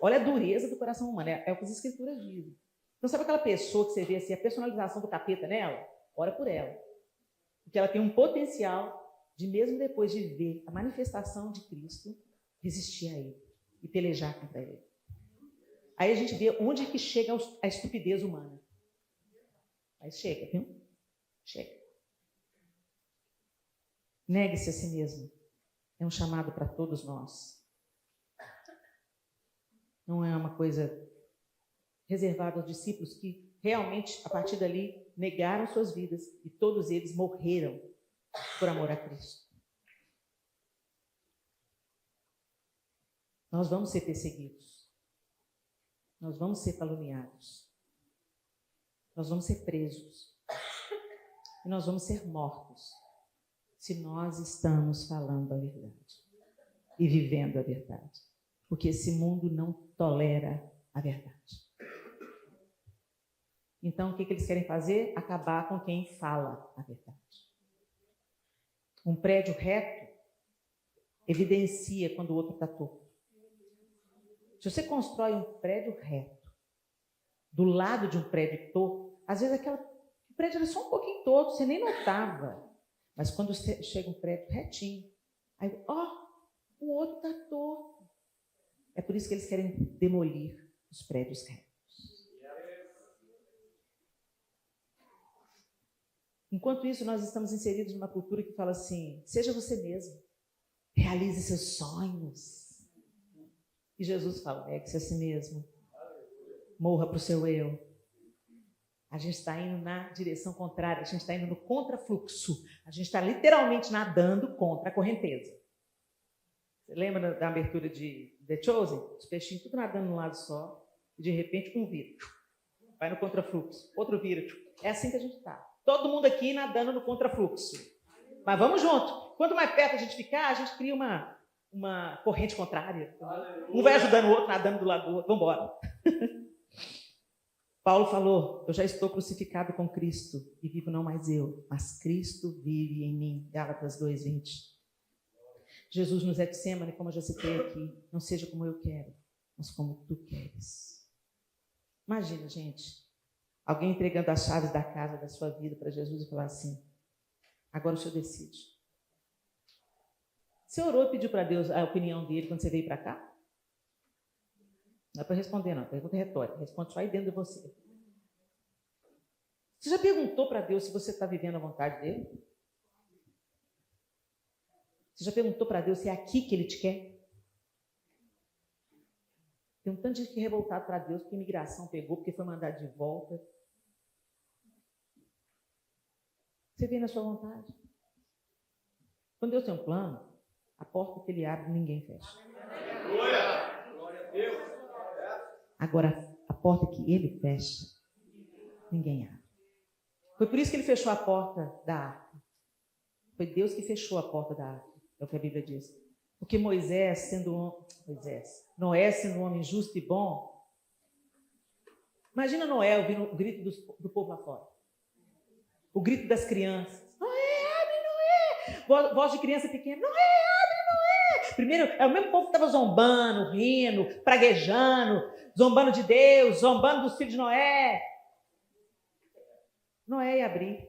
Olha a dureza do coração humano. É o que as Escrituras dizem. Então, sabe aquela pessoa que você vê assim, a personalização do capeta nela? Ora por ela. Porque ela tem um potencial de, mesmo depois de ver a manifestação de Cristo, resistir a ele e pelejar contra ele. Aí a gente vê onde que chega a estupidez humana. Aí chega, viu? Chega. Negue-se a si mesmo. É um chamado para todos nós. Não é uma coisa reservada aos discípulos que realmente, a partir dali, negaram suas vidas e todos eles morreram por amor a Cristo. Nós vamos ser perseguidos. Nós vamos ser caluniados. Nós vamos ser presos. E nós vamos ser mortos se nós estamos falando a verdade e vivendo a verdade. Porque esse mundo não tolera a verdade. Então, o que eles querem fazer? Acabar com quem fala a verdade. Um prédio reto evidencia quando o outro está torto. Se você constrói um prédio reto do lado de um prédio torto, às vezes o prédio era só um pouquinho torto, você nem notava. Mas quando chega um prédio retinho, aí, o outro está torto. É por isso que eles querem demolir os prédios retos. Enquanto isso, nós estamos inseridos numa cultura que fala assim: seja você mesmo, realize seus sonhos. E Jesus fala: negue-se a si mesmo, morra para o seu eu. A gente está indo na direção contrária, a gente está indo no contrafluxo, a gente está literalmente nadando contra a correnteza. Você lembra da abertura de The Chosen? Os peixinhos tudo nadando num lado só, e de repente um vira, vai no contrafluxo, outro vira. É assim que a gente está. Todo mundo aqui nadando no contrafluxo. Mas vamos junto. Quanto mais perto a gente ficar, a gente cria uma corrente contrária. Um vai ajudando o outro, nadando do lado do outro. Vamos embora. Paulo falou: eu já estou crucificado com Cristo e vivo não mais eu, mas Cristo vive em mim. Gálatas 2:20. Jesus no Getsemane, como eu já citei aqui: não seja como eu quero, mas como tu queres. Imagina, gente, alguém entregando as chaves da casa, da sua vida para Jesus e falar assim: agora o senhor decide. Você orou e pediu para Deus a opinião dele quando você veio para cá? Não é para responder, não. Pergunta retórica. Responde só aí dentro de você. Você já perguntou para Deus se você está vivendo a vontade dele? Você já perguntou para Deus se é aqui que ele te quer? Tem um tanto de gente que é revoltado para Deus porque a imigração pegou, porque foi mandado de volta. Você vem na sua vontade. Quando Deus tem um plano, a porta que ele abre, ninguém fecha. Glória a Deus. Agora, a porta que ele fecha, ninguém abre. Foi por isso que ele fechou a porta da arca. Foi Deus que fechou a porta da arca, é o que a Bíblia diz. Porque Noé, sendo um homem justo e bom, imagina Noé ouvindo o grito do povo lá fora. O grito das crianças. Noé, abre, Noé! Voz de criança pequena. Noé, abre, Noé! Primeiro, é o mesmo povo que estava zombando, rindo, praguejando, zombando de Deus, zombando dos filhos de Noé. Noé ia abrir.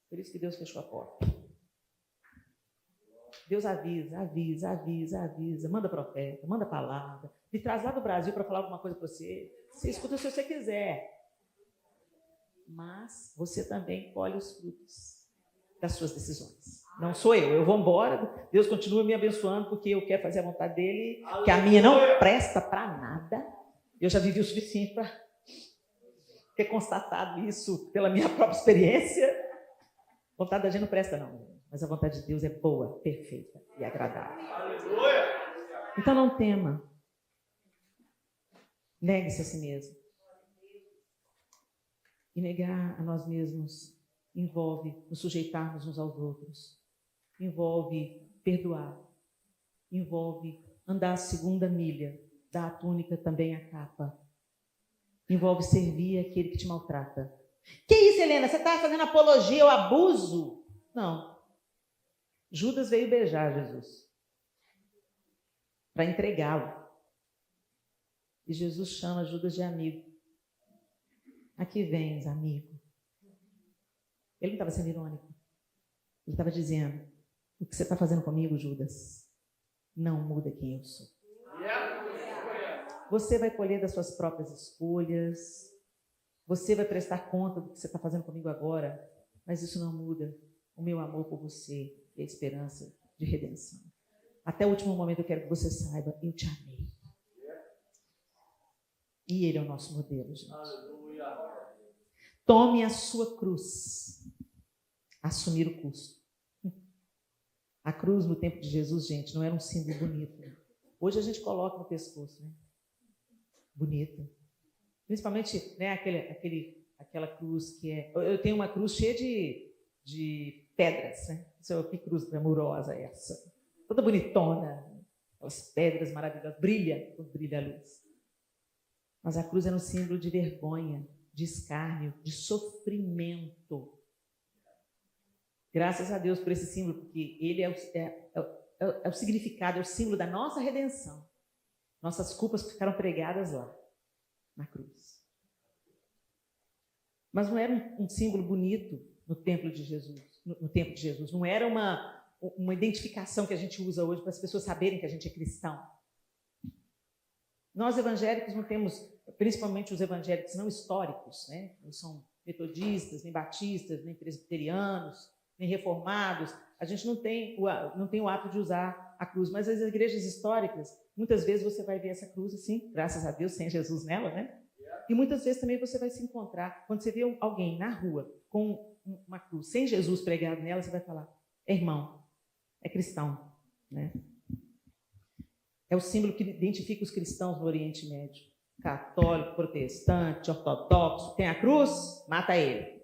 Por isso que Deus fechou a porta. Deus avisa, manda profeta, manda palavra, me traz lá do Brasil para falar alguma coisa para você. Você escuta se você quiser. Mas você também colhe os frutos das suas decisões. Não sou eu vou embora, Deus continua me abençoando porque eu quero fazer a vontade dele, que a minha não presta para nada. Eu já vivi o suficiente para ter constatado isso pela minha própria experiência. A vontade da gente não presta não, mas a vontade de Deus é boa, perfeita e agradável. Então não tema. Negue-se a si mesmo. E negar a nós mesmos envolve nos sujeitarmos uns aos outros, envolve perdoar, envolve andar a segunda milha, dar a túnica também a capa, envolve servir aquele que te maltrata. Que isso, Helena? Você está fazendo apologia ao abuso? Não. Judas veio beijar Jesus para entregá-lo. E Jesus chama Judas de amigo. Aqui vens, amigo. Ele não estava sendo irônico. Ele estava dizendo, o que você está fazendo comigo, Judas, não muda quem eu sou. Você vai colher das suas próprias escolhas. Você vai prestar conta do que você está fazendo comigo agora. Mas isso não muda o meu amor por você e a esperança de redenção. Até o último momento eu quero que você saiba, eu te amei. E ele é o nosso modelo, gente. Tome a sua cruz. Assumir o custo. A cruz no tempo de Jesus, gente, não era um símbolo bonito. Hoje a gente coloca no pescoço, né? Bonita. Principalmente, né, aquela cruz que é... Eu tenho uma cruz cheia de pedras, né? Que cruz glamurosa é essa? Toda bonitona. Aquelas pedras maravilhosas. Brilha a luz. Mas a cruz era um símbolo de vergonha, de escárnio, de sofrimento. Graças a Deus por esse símbolo, porque ele é o significado, é o símbolo da nossa redenção. Nossas culpas ficaram pregadas lá, na cruz. Mas não era um símbolo bonito no templo de Jesus, no tempo de Jesus. Não era uma identificação que a gente usa hoje para as pessoas saberem que a gente é cristão. Nós evangélicos não temos, principalmente os evangélicos não históricos, né? Não são metodistas, nem batistas, nem presbiterianos, nem reformados. A gente não tem o hábito de usar a cruz, mas as igrejas históricas, muitas vezes você vai ver essa cruz assim, graças a Deus, sem Jesus nela, né? E muitas vezes também você vai se encontrar, quando você vê alguém na rua com uma cruz sem Jesus pregado nela, você vai falar, é irmão, é cristão, né? É o símbolo que identifica os cristãos no Oriente Médio. Católico, protestante, ortodoxo, tem a cruz, mata ele.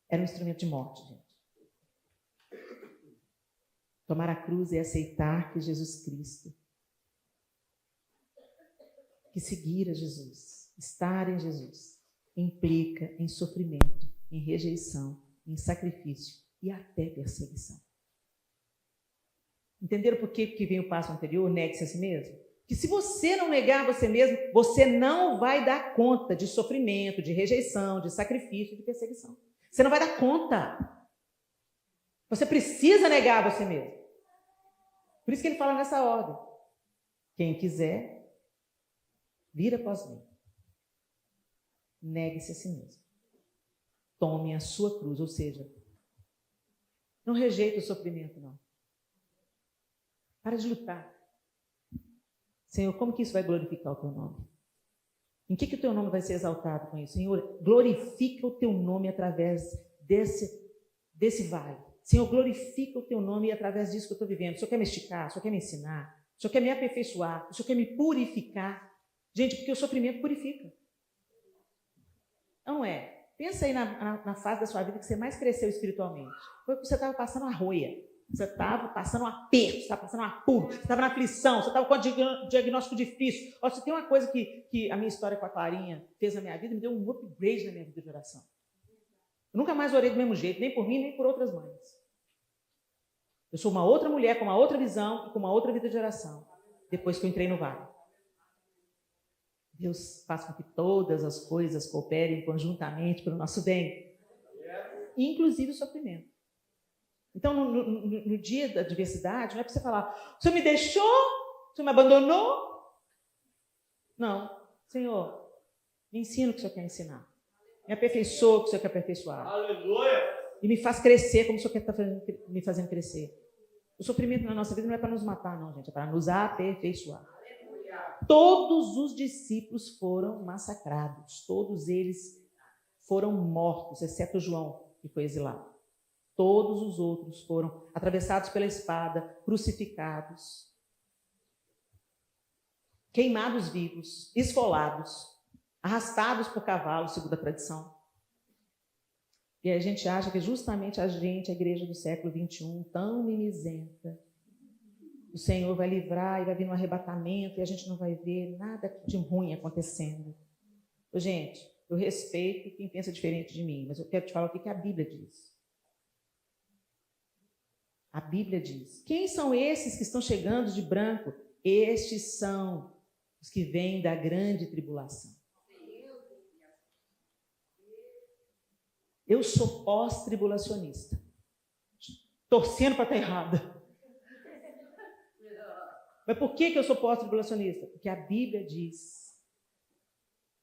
Era um instrumento de morte, gente. Tomar a cruz é aceitar que Jesus Cristo, que seguir a Jesus, estar em Jesus, implica em sofrimento, em rejeição, em sacrifício e até perseguição. Entenderam por que vem o passo anterior? Negue-se a si mesmo. Que se você não negar você mesmo, você não vai dar conta de sofrimento, de rejeição, de sacrifício, de perseguição. Você não vai dar conta. Você precisa negar você mesmo. Por isso que ele fala nessa ordem. Quem quiser, vir após mim. Negue-se a si mesmo. Tome a sua cruz, ou seja, não rejeite o sofrimento, não. Para de lutar. Senhor, como que isso vai glorificar o teu nome? Em que o teu nome vai ser exaltado com isso? Senhor, glorifica o teu nome através desse vale. Senhor, glorifica o teu nome através disso que eu estou vivendo. O Senhor quer me esticar, o Senhor quer me ensinar, o Senhor quer me aperfeiçoar, o Senhor quer me purificar. Gente, porque o sofrimento purifica. Não é? Pensa aí na fase da sua vida que você mais cresceu espiritualmente. Foi porque você estava passando a roia. Você estava passando um aperto, você estava passando um apuro, você estava na aflição, você estava com um diagnóstico difícil. Ó, se tem uma coisa que a minha história com a Clarinha fez na minha vida, me deu um upgrade na minha vida de oração. Eu nunca mais orei do mesmo jeito, nem por mim, nem por outras mães. Eu sou uma outra mulher com uma outra visão e com uma outra vida de oração, depois que eu entrei no vale. Deus faz com que todas as coisas cooperem conjuntamente para o nosso bem, inclusive o sofrimento. Então, no dia da adversidade, não é para você falar, o Senhor me deixou? O Senhor me abandonou? Não. Senhor, me ensina o que o Senhor quer ensinar. Me aperfeiçoa o que o Senhor quer aperfeiçoar. Aleluia! E me faz crescer como o Senhor quer estar me fazendo crescer. O sofrimento na nossa vida não é para nos matar, não, gente. É para nos aperfeiçoar. Todos os discípulos foram massacrados. Todos eles foram mortos, exceto João, que foi exilado. Todos os outros foram atravessados pela espada, crucificados, queimados vivos, esfolados. arrastados por cavalos, segundo a tradição. E a gente acha que justamente a gente, a igreja do século XXI, tão mimizenta, o Senhor vai livrar e vai vir no arrebatamento e a gente não vai ver nada de ruim acontecendo. Gente, eu respeito quem pensa diferente de mim, mas eu quero te falar o que a Bíblia diz. A Bíblia diz: quem são esses que estão chegando de branco? Estes são os que vêm da grande tribulação. Eu sou pós-tribulacionista, torcendo para estar errada. Mas por que eu sou pós-tribulacionista? Porque a Bíblia diz,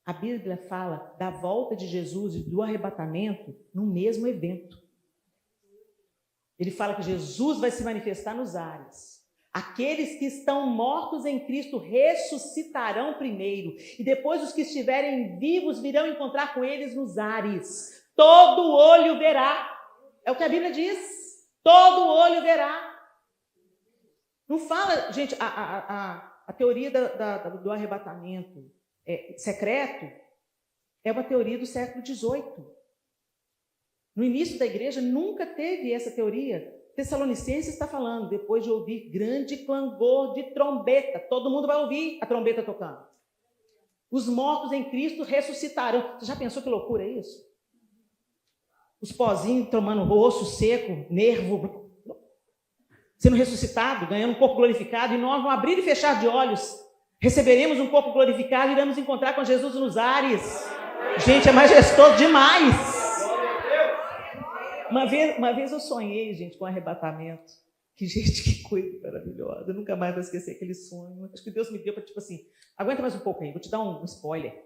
a Bíblia fala da volta de Jesus e do arrebatamento no mesmo evento. Ele fala que Jesus vai se manifestar nos ares. Aqueles que estão mortos em Cristo ressuscitarão primeiro, e depois os que estiverem vivos virão encontrar com eles nos ares. Todo olho verá. É o que a Bíblia diz. Todo olho verá. Não fala, gente, a teoria do arrebatamento secreto é uma teoria do século XVIII. No início da igreja nunca teve essa teoria. Tessalonicenses está falando, depois de ouvir grande clangor de trombeta. Todo mundo vai ouvir a trombeta tocando. Os mortos em Cristo ressuscitarão. Você já pensou que loucura é isso? Os pozinhos tomando osso seco, nervo, sendo ressuscitado, ganhando um corpo glorificado, e nós, no abrir e fechar de olhos, receberemos um corpo glorificado e iremos encontrar com Jesus nos ares. Gente, é majestoso demais. Uma vez eu sonhei, gente, com arrebatamento. Que gente, que coisa maravilhosa. Eu nunca mais vou esquecer aquele sonho. Acho que Deus me deu para, tipo assim, aguenta mais um pouco aí, vou te dar um spoiler.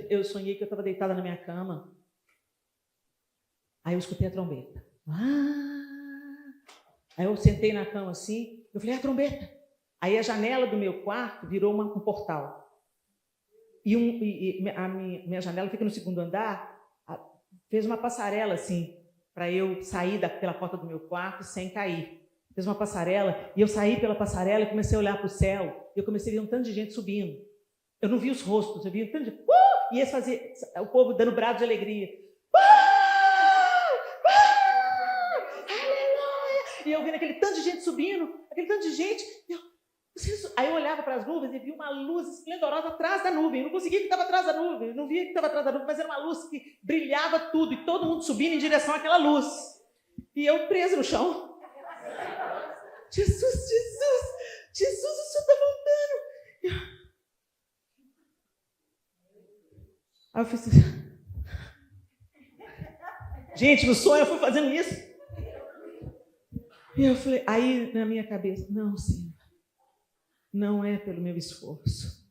Eu sonhei que eu estava deitada na minha cama. Aí eu escutei a trombeta. Aí eu sentei na cama assim, eu falei, a trombeta. Aí a janela do meu quarto virou um portal. E a minha janela fica no segundo andar, fez uma passarela assim, para eu sair pela porta do meu quarto sem cair. Fez uma passarela, e eu saí pela passarela e comecei a olhar para o céu, e eu comecei a ver um tanto de gente subindo. Eu não vi os rostos, eu vi um tanto de... E eles faziam, o povo dando brado de alegria. E eu vendo aquele tanto de gente subindo, aquele tanto de gente. Aí eu olhava para as nuvens e vi uma luz esplendorosa atrás da nuvem. Eu não conseguia que estava atrás da nuvem, eu não via que estava atrás da nuvem, mas era uma luz que brilhava tudo, e todo mundo subindo em direção àquela luz. E eu presa no chão. Jesus, o Senhor está voltando. Aí eu fiz assim. Gente, no sonho eu fui fazendo isso. E eu falei, aí na minha cabeça, não, Senhor, não é pelo meu esforço,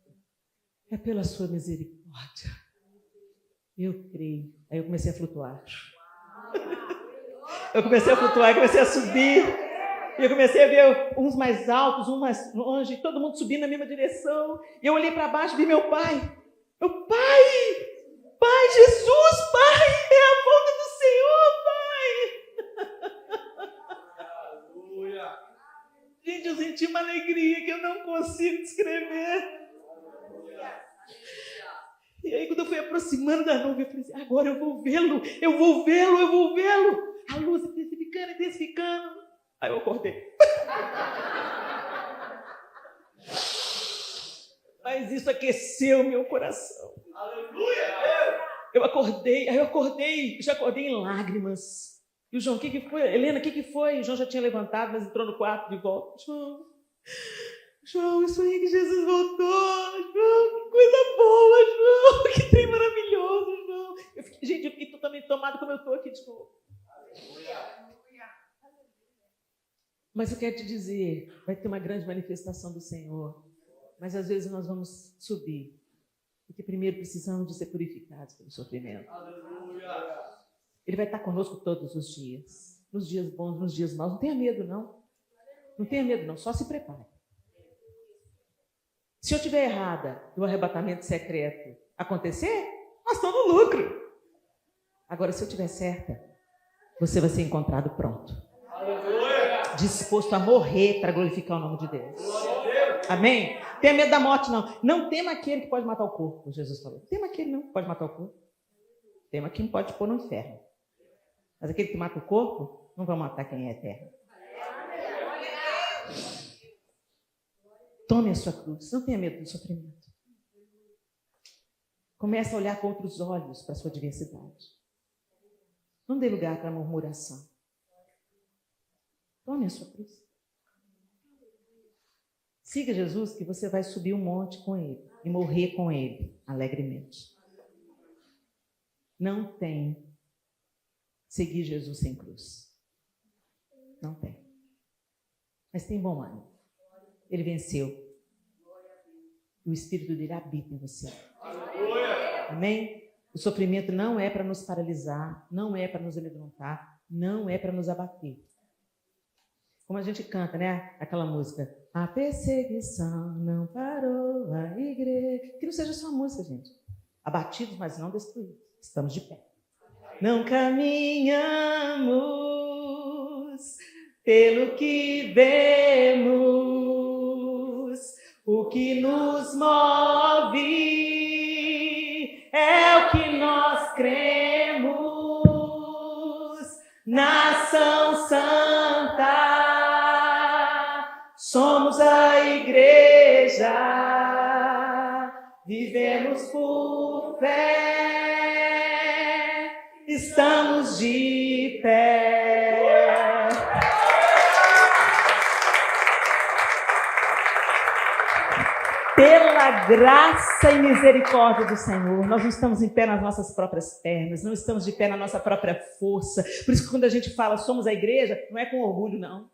é pela sua misericórdia. Eu creio. Aí eu comecei a flutuar. Eu comecei a flutuar, comecei a subir. E eu comecei a ver uns mais altos, uns mais longe, todo mundo subindo na mesma direção. E eu olhei para baixo e vi meu pai. Meu pai! Pai, Jesus, Pai! É a volta do Senhor, Pai! Gente, eu senti uma alegria que eu não consigo descrever. E aí, quando eu fui aproximando da nuvem, eu falei assim, agora eu vou vê-lo. A luz intensificando. Aí eu acordei. Mas isso aqueceu meu coração. Aleluia! Eu já acordei em lágrimas. E o João, o que foi? Helena, o que foi? O João já tinha levantado, mas entrou no quarto de volta. João, isso aí que Jesus voltou. João, que coisa boa, João. Que trem maravilhoso, João. Eu fiquei totalmente tomado como eu estou aqui de novo. Mas eu quero te dizer, vai ter uma grande manifestação do Senhor. Mas às vezes nós vamos subir. Porque primeiro precisamos de ser purificados pelo sofrimento. Ele vai estar conosco todos os dias. Nos dias bons, nos dias maus. Não tenha medo, não. Não tenha medo, não. Só se prepare. Se eu estiver errada e o arrebatamento secreto acontecer, nós estamos no lucro. Agora, se eu estiver certa, você vai ser encontrado pronto. Disposto a morrer para glorificar o nome de Deus. Amém? Tenha medo da morte, não. Não tema aquele que pode matar o corpo, Jesus falou. Tema aquele não que pode matar o corpo. Tema quem pode pôr no inferno. Mas aquele que mata o corpo, não vai matar quem é eterno. Tome a sua cruz. Não tenha medo do sofrimento. Comece a olhar com outros olhos para a sua diversidade. Não dê lugar para murmuração. Tome a sua cruz. Siga Jesus, que você vai subir um monte com ele e morrer com ele alegremente. Não tem seguir Jesus sem cruz. Não tem. Mas tem bom ânimo. Ele venceu. E o Espírito dele habita em você. Amém? O sofrimento não é para nos paralisar, não é para nos amedrontar, não é para nos abater. Como a gente canta, né? Aquela música. A perseguição não parou a igreja. Que não seja só música, gente. Abatidos, mas não destruídos. Estamos de pé. Não caminhamos pelo que vemos. O que nos move é o que nós cremos. Nação santa. Somos a igreja, vivemos por fé, estamos de pé. Pela graça e misericórdia do Senhor, nós não estamos em pé nas nossas próprias pernas, não estamos de pé na nossa própria força. Por isso que quando a gente fala somos a igreja, não é com orgulho, não.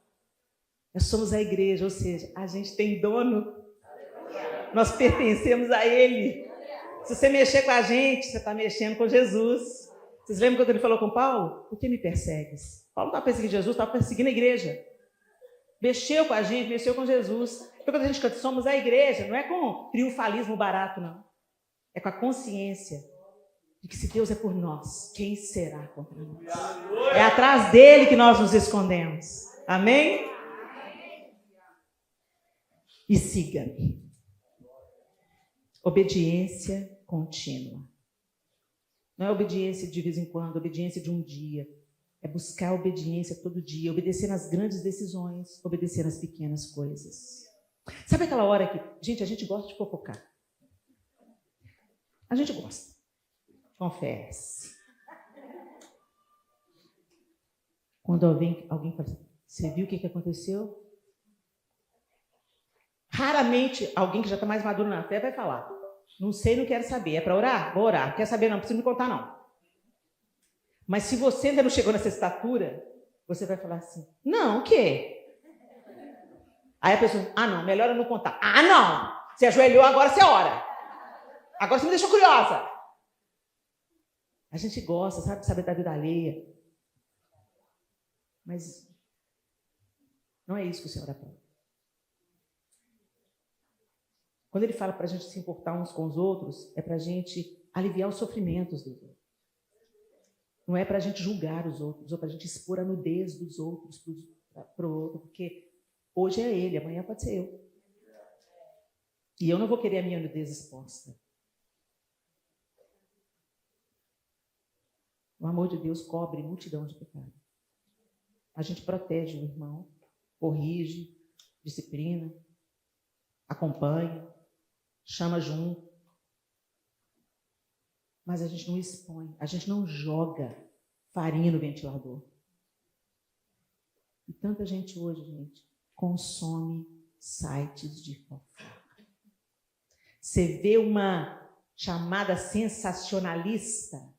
Nós somos a igreja, ou seja, a gente tem dono. Nós pertencemos a Ele. Se você mexer com a gente, você está mexendo com Jesus. Vocês lembram quando ele falou com Paulo? Por que me persegues? Paulo não estava perseguindo Jesus, estava perseguindo a igreja. Mexeu com a gente, mexeu com Jesus. Então quando a gente canta, somos a igreja, não é com triunfalismo barato, não. É com a consciência de que se Deus é por nós, quem será contra nós? É atrás dele que nós nos escondemos. Amém? E siga-me. Obediência contínua. Não é obediência de vez em quando, obediência de um dia. É buscar obediência todo dia, obedecer nas grandes decisões, obedecer nas pequenas coisas. Sabe aquela hora que, gente, a gente gosta de fofocar. A gente gosta. Confesse. Quando alguém fala assim, você viu o que aconteceu? Raramente alguém que já está mais maduro na fé vai falar. Não sei, não quero saber. É para orar? Vou orar. Não quer saber, não precisa me contar, não. Mas se você ainda não chegou nessa estatura, você vai falar assim, não, o quê? Aí a pessoa, não, melhor eu não contar. Não! Você ajoelhou, agora você ora. Agora você me deixou curiosa. A gente gosta, sabe da vida alheia. Mas não é isso que o Senhor aprende. Quando ele fala para a gente se importar uns com os outros, é para a gente aliviar os sofrimentos dos outros. Não é para a gente julgar os outros, ou para a gente expor a nudez dos outros para o outro, porque hoje é ele, amanhã pode ser eu. E eu não vou querer a minha nudez exposta. O amor de Deus cobre multidão de pecados. A gente protege o irmão, corrige, disciplina, acompanha, chama junto. Mas a gente não expõe, a gente não joga farinha no ventilador. E tanta gente hoje, gente, consome sites de fofoca. Você vê uma chamada sensacionalista,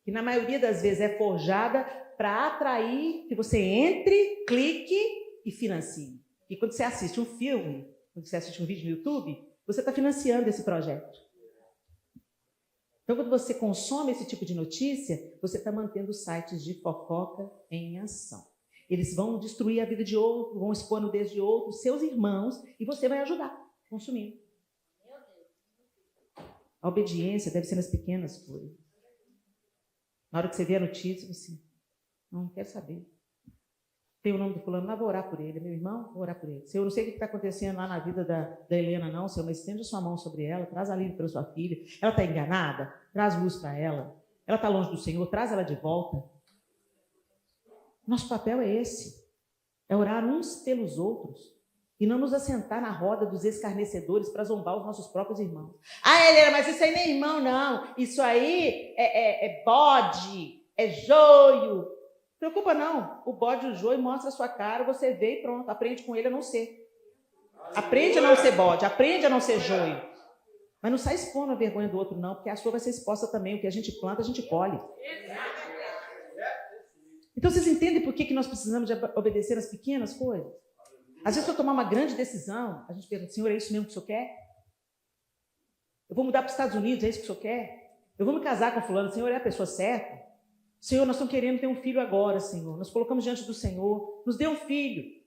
que na maioria das vezes é forjada para atrair que você entre, clique e financie. E quando você assiste um filme, quando você assiste um vídeo no YouTube, você está financiando esse projeto. Então, quando você consome esse tipo de notícia, você está mantendo os sites de fofoca em ação. Eles vão destruir a vida de outro, vão expor a nudez de outros, seus irmãos, e você vai ajudar, consumindo. A obediência deve ser nas pequenas coisas. Na hora que você vê a notícia, você não quer saber. tem o nome do fulano lá, vou orar por ele. É meu irmão, vou orar por ele. Senhor, eu não sei o que está acontecendo lá na vida da Helena, não, Senhor, mas estende a sua mão sobre ela, traz alívio para sua filha. Ela está enganada? Traz luz para ela. Ela está longe do Senhor? Traz ela de volta. Nosso papel é esse, é orar uns pelos outros e não nos assentar na roda dos escarnecedores para zombar os nossos próprios irmãos. Ah, Helena, mas isso aí nem é irmão, não. Isso aí é bode, é joio. Não preocupa não, o bode e o joio mostra a sua cara, você vê e pronto, aprende com ele a não ser. Aprende a não ser bode, aprende a não ser joio. Mas não sai expondo a vergonha do outro não, porque a sua vai ser exposta também. O que a gente planta, a gente colhe. Então, vocês entendem por que nós precisamos de obedecer às pequenas coisas? Às vezes, se eu tomar uma grande decisão, a gente pergunta, Senhor, é isso mesmo que o Senhor quer? Eu vou mudar para os Estados Unidos, é isso que o Senhor quer? Eu vou me casar com fulano, Senhor, é a pessoa certa? Senhor, nós estamos querendo ter um filho agora, Senhor. Nós colocamos diante do Senhor, nos dê um filho,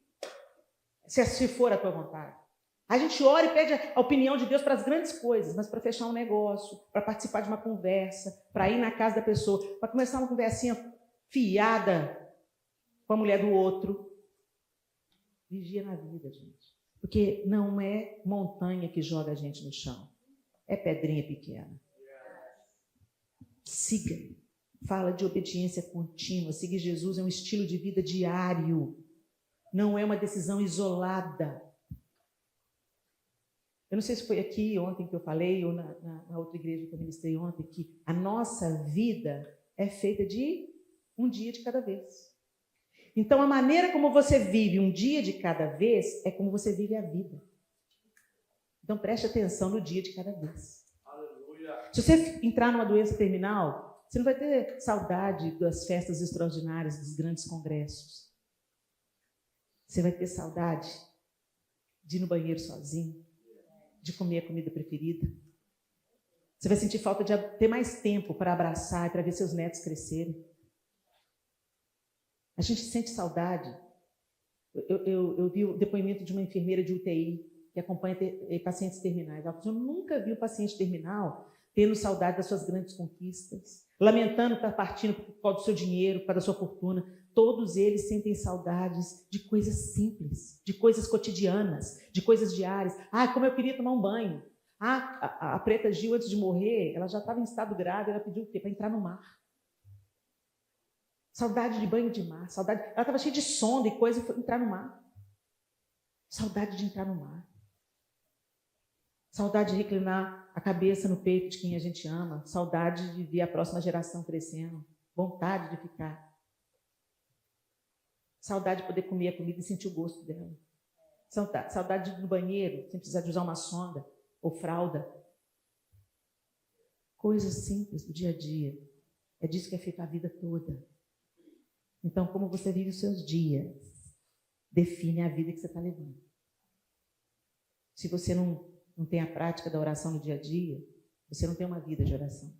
se for a tua vontade. A gente ora e pede a opinião de Deus para as grandes coisas, mas para fechar um negócio, para participar de uma conversa, para ir na casa da pessoa, para começar uma conversinha fiada com a mulher do outro. Vigia na vida, gente. Porque não é montanha que joga a gente no chão. É pedrinha pequena. Siga. Fala de obediência contínua. Seguir Jesus é um estilo de vida diário. Não é uma decisão isolada. Eu não sei se foi aqui ontem que eu falei, ou na outra igreja que eu ministrei ontem, que a nossa vida é feita de um dia de cada vez. Então, a maneira como você vive um dia de cada vez é como você vive a vida. Então, preste atenção no dia de cada vez. Aleluia. Se você entrar numa doença terminal, você não vai ter saudade das festas extraordinárias, dos grandes congressos. Você vai ter saudade de ir no banheiro sozinho, de comer a comida preferida. Você vai sentir falta de ter mais tempo para abraçar e para ver seus netos crescerem. A gente sente saudade. Eu vi o depoimento de uma enfermeira de UTI que acompanha pacientes terminais. Ela falou, eu nunca vi um paciente terminal tendo saudade das suas grandes conquistas, lamentando estar partindo por causa do seu dinheiro, por causa da sua fortuna. Todos eles sentem saudades de coisas simples, de coisas cotidianas, de coisas diárias. Ah, como eu queria tomar um banho. Ah, a Preta Gil, antes de morrer, ela já estava em estado grave, ela pediu o quê? Para entrar no mar. Saudade de banho de mar, saudade. Ela estava cheia de sonda e coisa e foi entrar no mar. Saudade de entrar no mar. Saudade de reclinar a cabeça no peito de quem a gente ama. Saudade de ver a próxima geração crescendo. Vontade de ficar. Saudade de poder comer a comida e sentir o gosto dela. Saudade de ir no banheiro sem precisar de usar uma sonda ou fralda. Coisas simples do dia a dia. É disso que é feita a vida toda. Então, como você vive os seus dias, define a vida que você está levando. Se você não tem a prática da oração no dia a dia, você não tem uma vida de oração.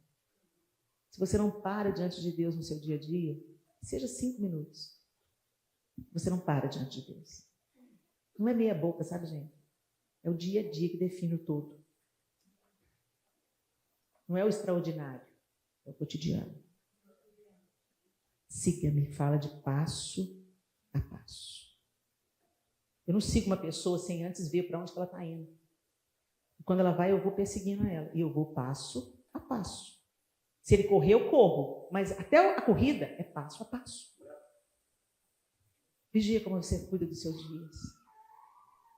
Se você não para diante de Deus no seu dia a dia, seja 5 minutos. Você não para diante de Deus. Não é meia boca, sabe, gente? É o dia a dia que define o todo. Não é o extraordinário, é o cotidiano. Siga-me, fala de passo a passo. Eu não sigo uma pessoa sem antes ver para onde ela está indo. E quando ela vai, eu vou perseguindo ela. E eu vou passo a passo. Se ele correr, eu corro. Mas até a corrida é passo a passo. Vigia como você cuida dos seus dias.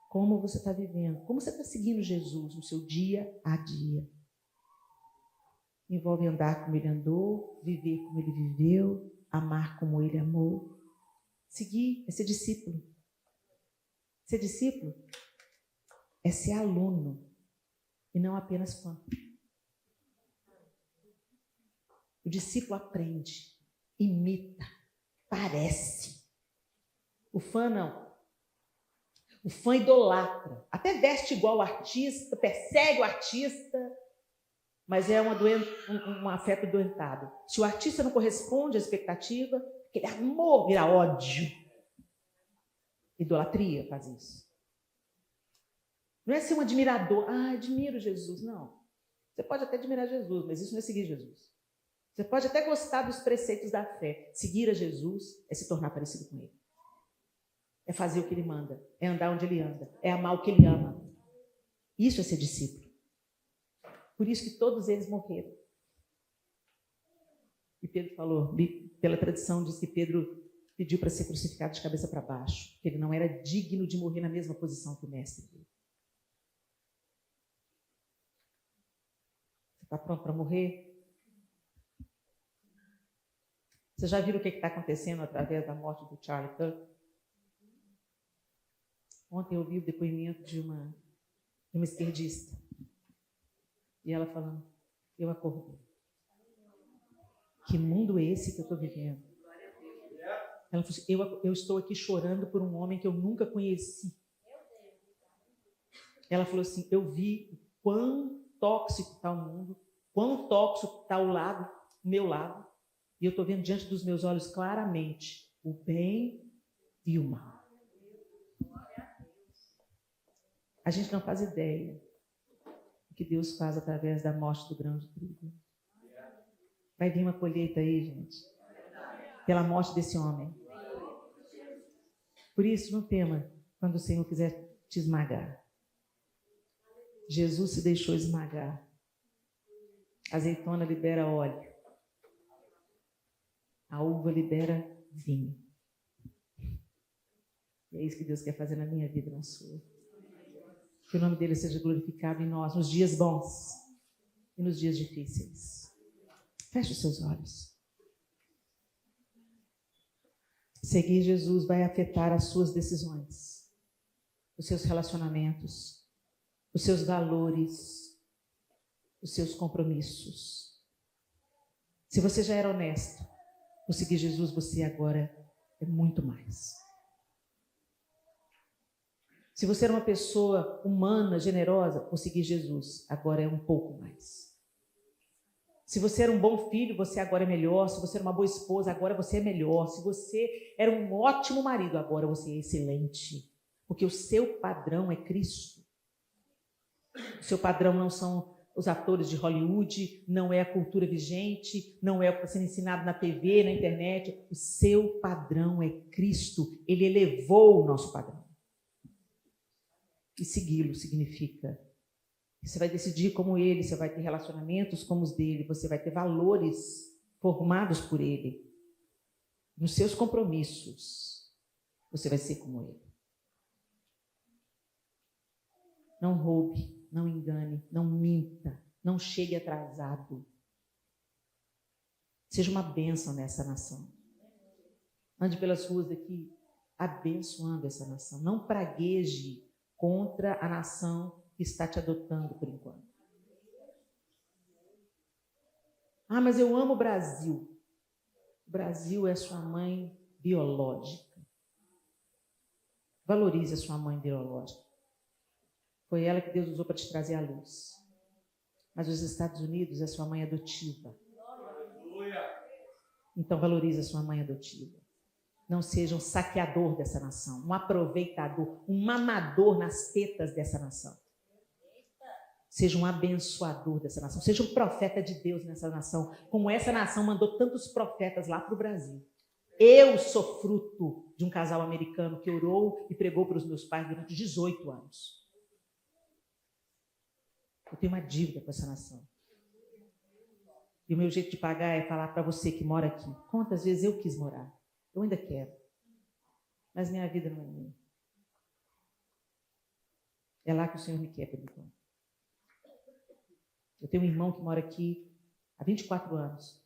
Como você está vivendo. Como você está seguindo Jesus no seu dia a dia. Envolve andar como ele andou, viver como ele viveu, amar como ele amou. Seguir é ser discípulo. Ser discípulo é ser aluno e não apenas fã. O discípulo aprende, imita, parece. O fã não. O fã idolatra. Até veste igual o artista, persegue o artista, mas é um afeto doentado. Se o artista não corresponde à expectativa, aquele amor vira ódio. Idolatria faz isso. Não é ser um admirador. Ah, admiro Jesus. Não. Você pode até admirar Jesus, mas isso não é seguir Jesus. Você pode até gostar dos preceitos da fé. Seguir a Jesus é se tornar parecido com ele. é fazer o que ele manda, é andar onde ele anda, é amar o que ele ama. Isso é ser discípulo. Por isso que todos eles morreram. E Pedro falou, pela tradição diz que Pedro pediu para ser crucificado de cabeça para baixo, porque ele não era digno de morrer na mesma posição que o mestre dele. Você está pronto para morrer? Você já viu o que está acontecendo através da morte do Charlie Kirk? Ontem eu ouvi o depoimento de uma esquerdista. E ela falando, eu acordei. Que mundo é esse que eu estou vivendo? Ela falou assim, eu estou aqui chorando por um homem que eu nunca conheci. Ela falou assim, eu vi o quão tóxico está o mundo, quão tóxico está o meu lado, e eu estou vendo diante dos meus olhos claramente o bem e o mal. A gente não faz ideia do que Deus faz através da morte do grão de trigo. Vai vir uma colheita aí, gente, pela morte desse homem. Por isso, não tema quando o Senhor quiser te esmagar. Jesus se deixou esmagar. A azeitona libera óleo. A uva libera vinho. E é isso que Deus quer fazer na minha vida e na sua. Que o nome dele seja glorificado em nós, nos dias bons e nos dias difíceis. Feche os seus olhos. Seguir Jesus vai afetar as suas decisões, os seus relacionamentos, os seus valores, os seus compromissos. Se você já era honesto, por seguir Jesus, você agora é muito mais. Se você era uma pessoa humana, generosa, por seguir Jesus, agora é um pouco mais. Se você era um bom filho, você agora é melhor. Se você era uma boa esposa, agora você é melhor. Se você era um ótimo marido, agora você é excelente. Porque o seu padrão é Cristo. O seu padrão não são os atores de Hollywood, não é a cultura vigente, não é o que está sendo ensinado na TV, na internet. O seu padrão é Cristo. Ele elevou o nosso padrão. E segui-lo significa que você vai decidir como ele, você vai ter relacionamentos como os dele, você vai ter valores formados por ele. Nos seus compromissos, você vai ser como ele. Não roube, não engane, não minta, não chegue atrasado. Seja uma bênção nessa nação. Ande pelas ruas daqui abençoando essa nação. Não pragueje contra a nação que está te adotando por enquanto. Ah, mas eu amo o Brasil. O Brasil é sua mãe biológica. Valorize a sua mãe biológica. Foi ela que Deus usou para te trazer à luz. Mas os Estados Unidos é sua mãe adotiva. Então valorize a sua mãe adotiva. Não seja um saqueador dessa nação, um aproveitador, um mamador nas tetas dessa nação. Seja um abençoador dessa nação. Seja um profeta de Deus nessa nação. Como essa nação mandou tantos profetas lá para o Brasil. Eu sou fruto de um casal americano que orou e pregou para os meus pais durante 18 anos. Eu tenho uma dívida com essa nação. E o meu jeito de pagar é falar para você que mora aqui. Quantas vezes eu quis morar? Eu ainda quero. Mas minha vida não é minha. É lá que o Senhor me quer, por enquanto. Eu tenho um irmão que mora aqui há 24 anos.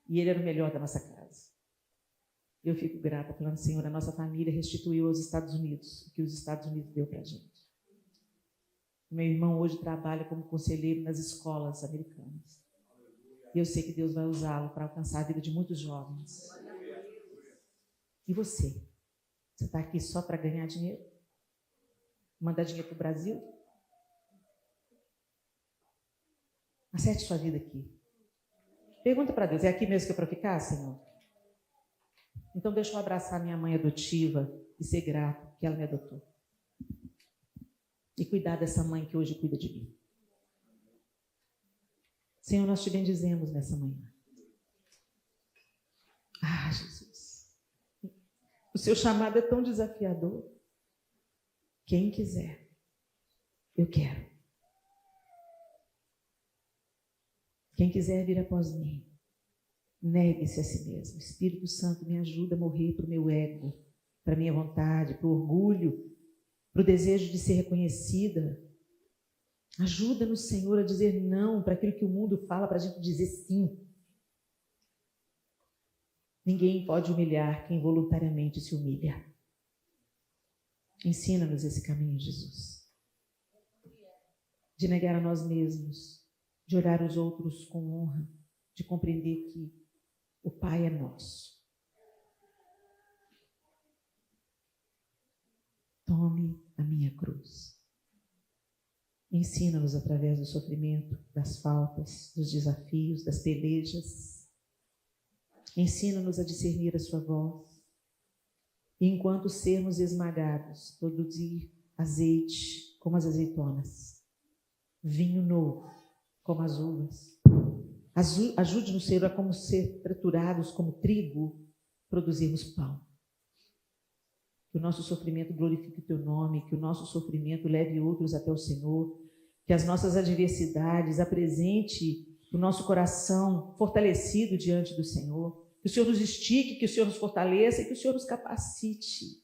E ele era o melhor da nossa casa. Eu fico grata, falando, Senhor, a nossa família restituiu aos Estados Unidos o que os Estados Unidos deu para a gente. Meu irmão hoje trabalha como conselheiro nas escolas americanas. E eu sei que Deus vai usá-lo para alcançar a vida de muitos jovens. E você? Você está aqui só para ganhar dinheiro? Mandar dinheiro para o Brasil? Acerte sua vida aqui. Pergunta para Deus, é aqui mesmo que é para ficar, Senhor? Então deixa eu abraçar minha mãe adotiva e ser grato que ela me adotou. E cuidar dessa mãe que hoje cuida de mim. Senhor, nós te bendizemos nessa manhã. Ah, Jesus. O seu chamado é tão desafiador. Quem quiser, eu quero. Quem quiser vir após mim, negue-se a si mesmo. O Espírito Santo me ajuda a morrer para o meu ego, para a minha vontade, para o orgulho, para o desejo de ser reconhecida. Ajuda-nos, Senhor, a dizer não para aquilo que o mundo fala, para a gente dizer sim. Ninguém pode humilhar quem voluntariamente se humilha. Ensina-nos esse caminho, Jesus. De negar a nós mesmos, de orar os outros com honra, de compreender que o Pai é nosso. Tome a minha cruz. Ensina-nos através do sofrimento, das faltas, dos desafios, das pelejas. Ensina-nos a discernir a sua voz. E enquanto sermos esmagados, produzir azeite como as azeitonas, vinho novo como as uvas. Ajude-nos, Senhor, a como ser triturados como trigo, produzirmos pão. Que o nosso sofrimento glorifique o teu nome, que o nosso sofrimento leve outros até o Senhor, que as nossas adversidades apresente o nosso coração fortalecido diante do Senhor, que o Senhor nos estique, que o Senhor nos fortaleça e que o Senhor nos capacite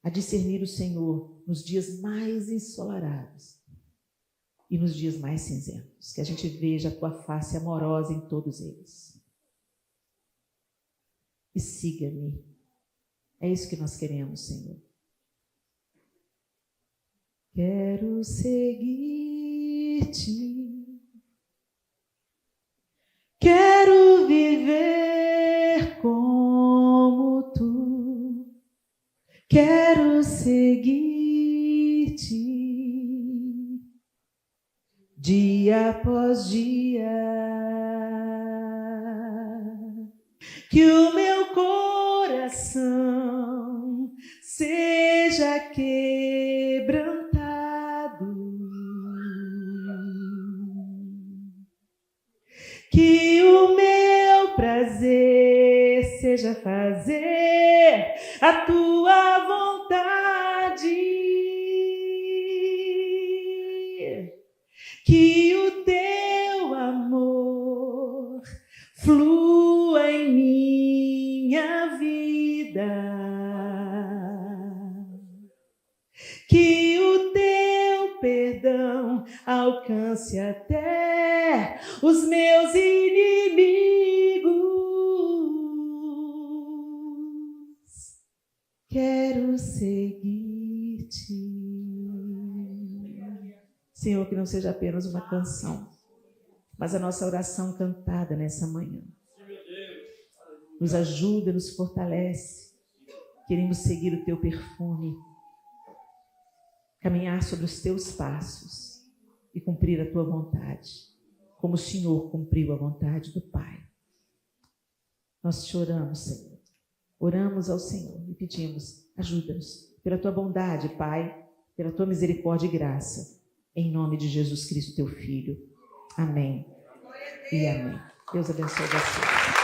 a discernir o Senhor nos dias mais ensolarados e nos dias mais cinzentos, que a gente veja a tua face amorosa em todos eles. E siga-me. É isso que nós queremos, Senhor. Quero seguir-te. Quero viver como tu. Quero seguir-te dia após dia. Que o meu coração seja quebrantado. Que o meu prazer seja fazer a tua vontade. Que o teu amor flua em minha vida. Que o teu perdão alcance até os meus inimigos. Quero seguir-te. Senhor, que não seja apenas uma canção, mas a nossa oração cantada nessa manhã. Nos ajuda, nos fortalece. Queremos seguir o teu perfume, caminhar sobre os teus passos e cumprir a tua vontade, como o Senhor cumpriu a vontade do Pai. Nós te oramos, Senhor. Oramos ao Senhor e pedimos, ajuda-nos pela tua bondade, Pai, pela tua misericórdia e graça, em nome de Jesus Cristo, teu Filho. Amém e amém. Deus abençoe você.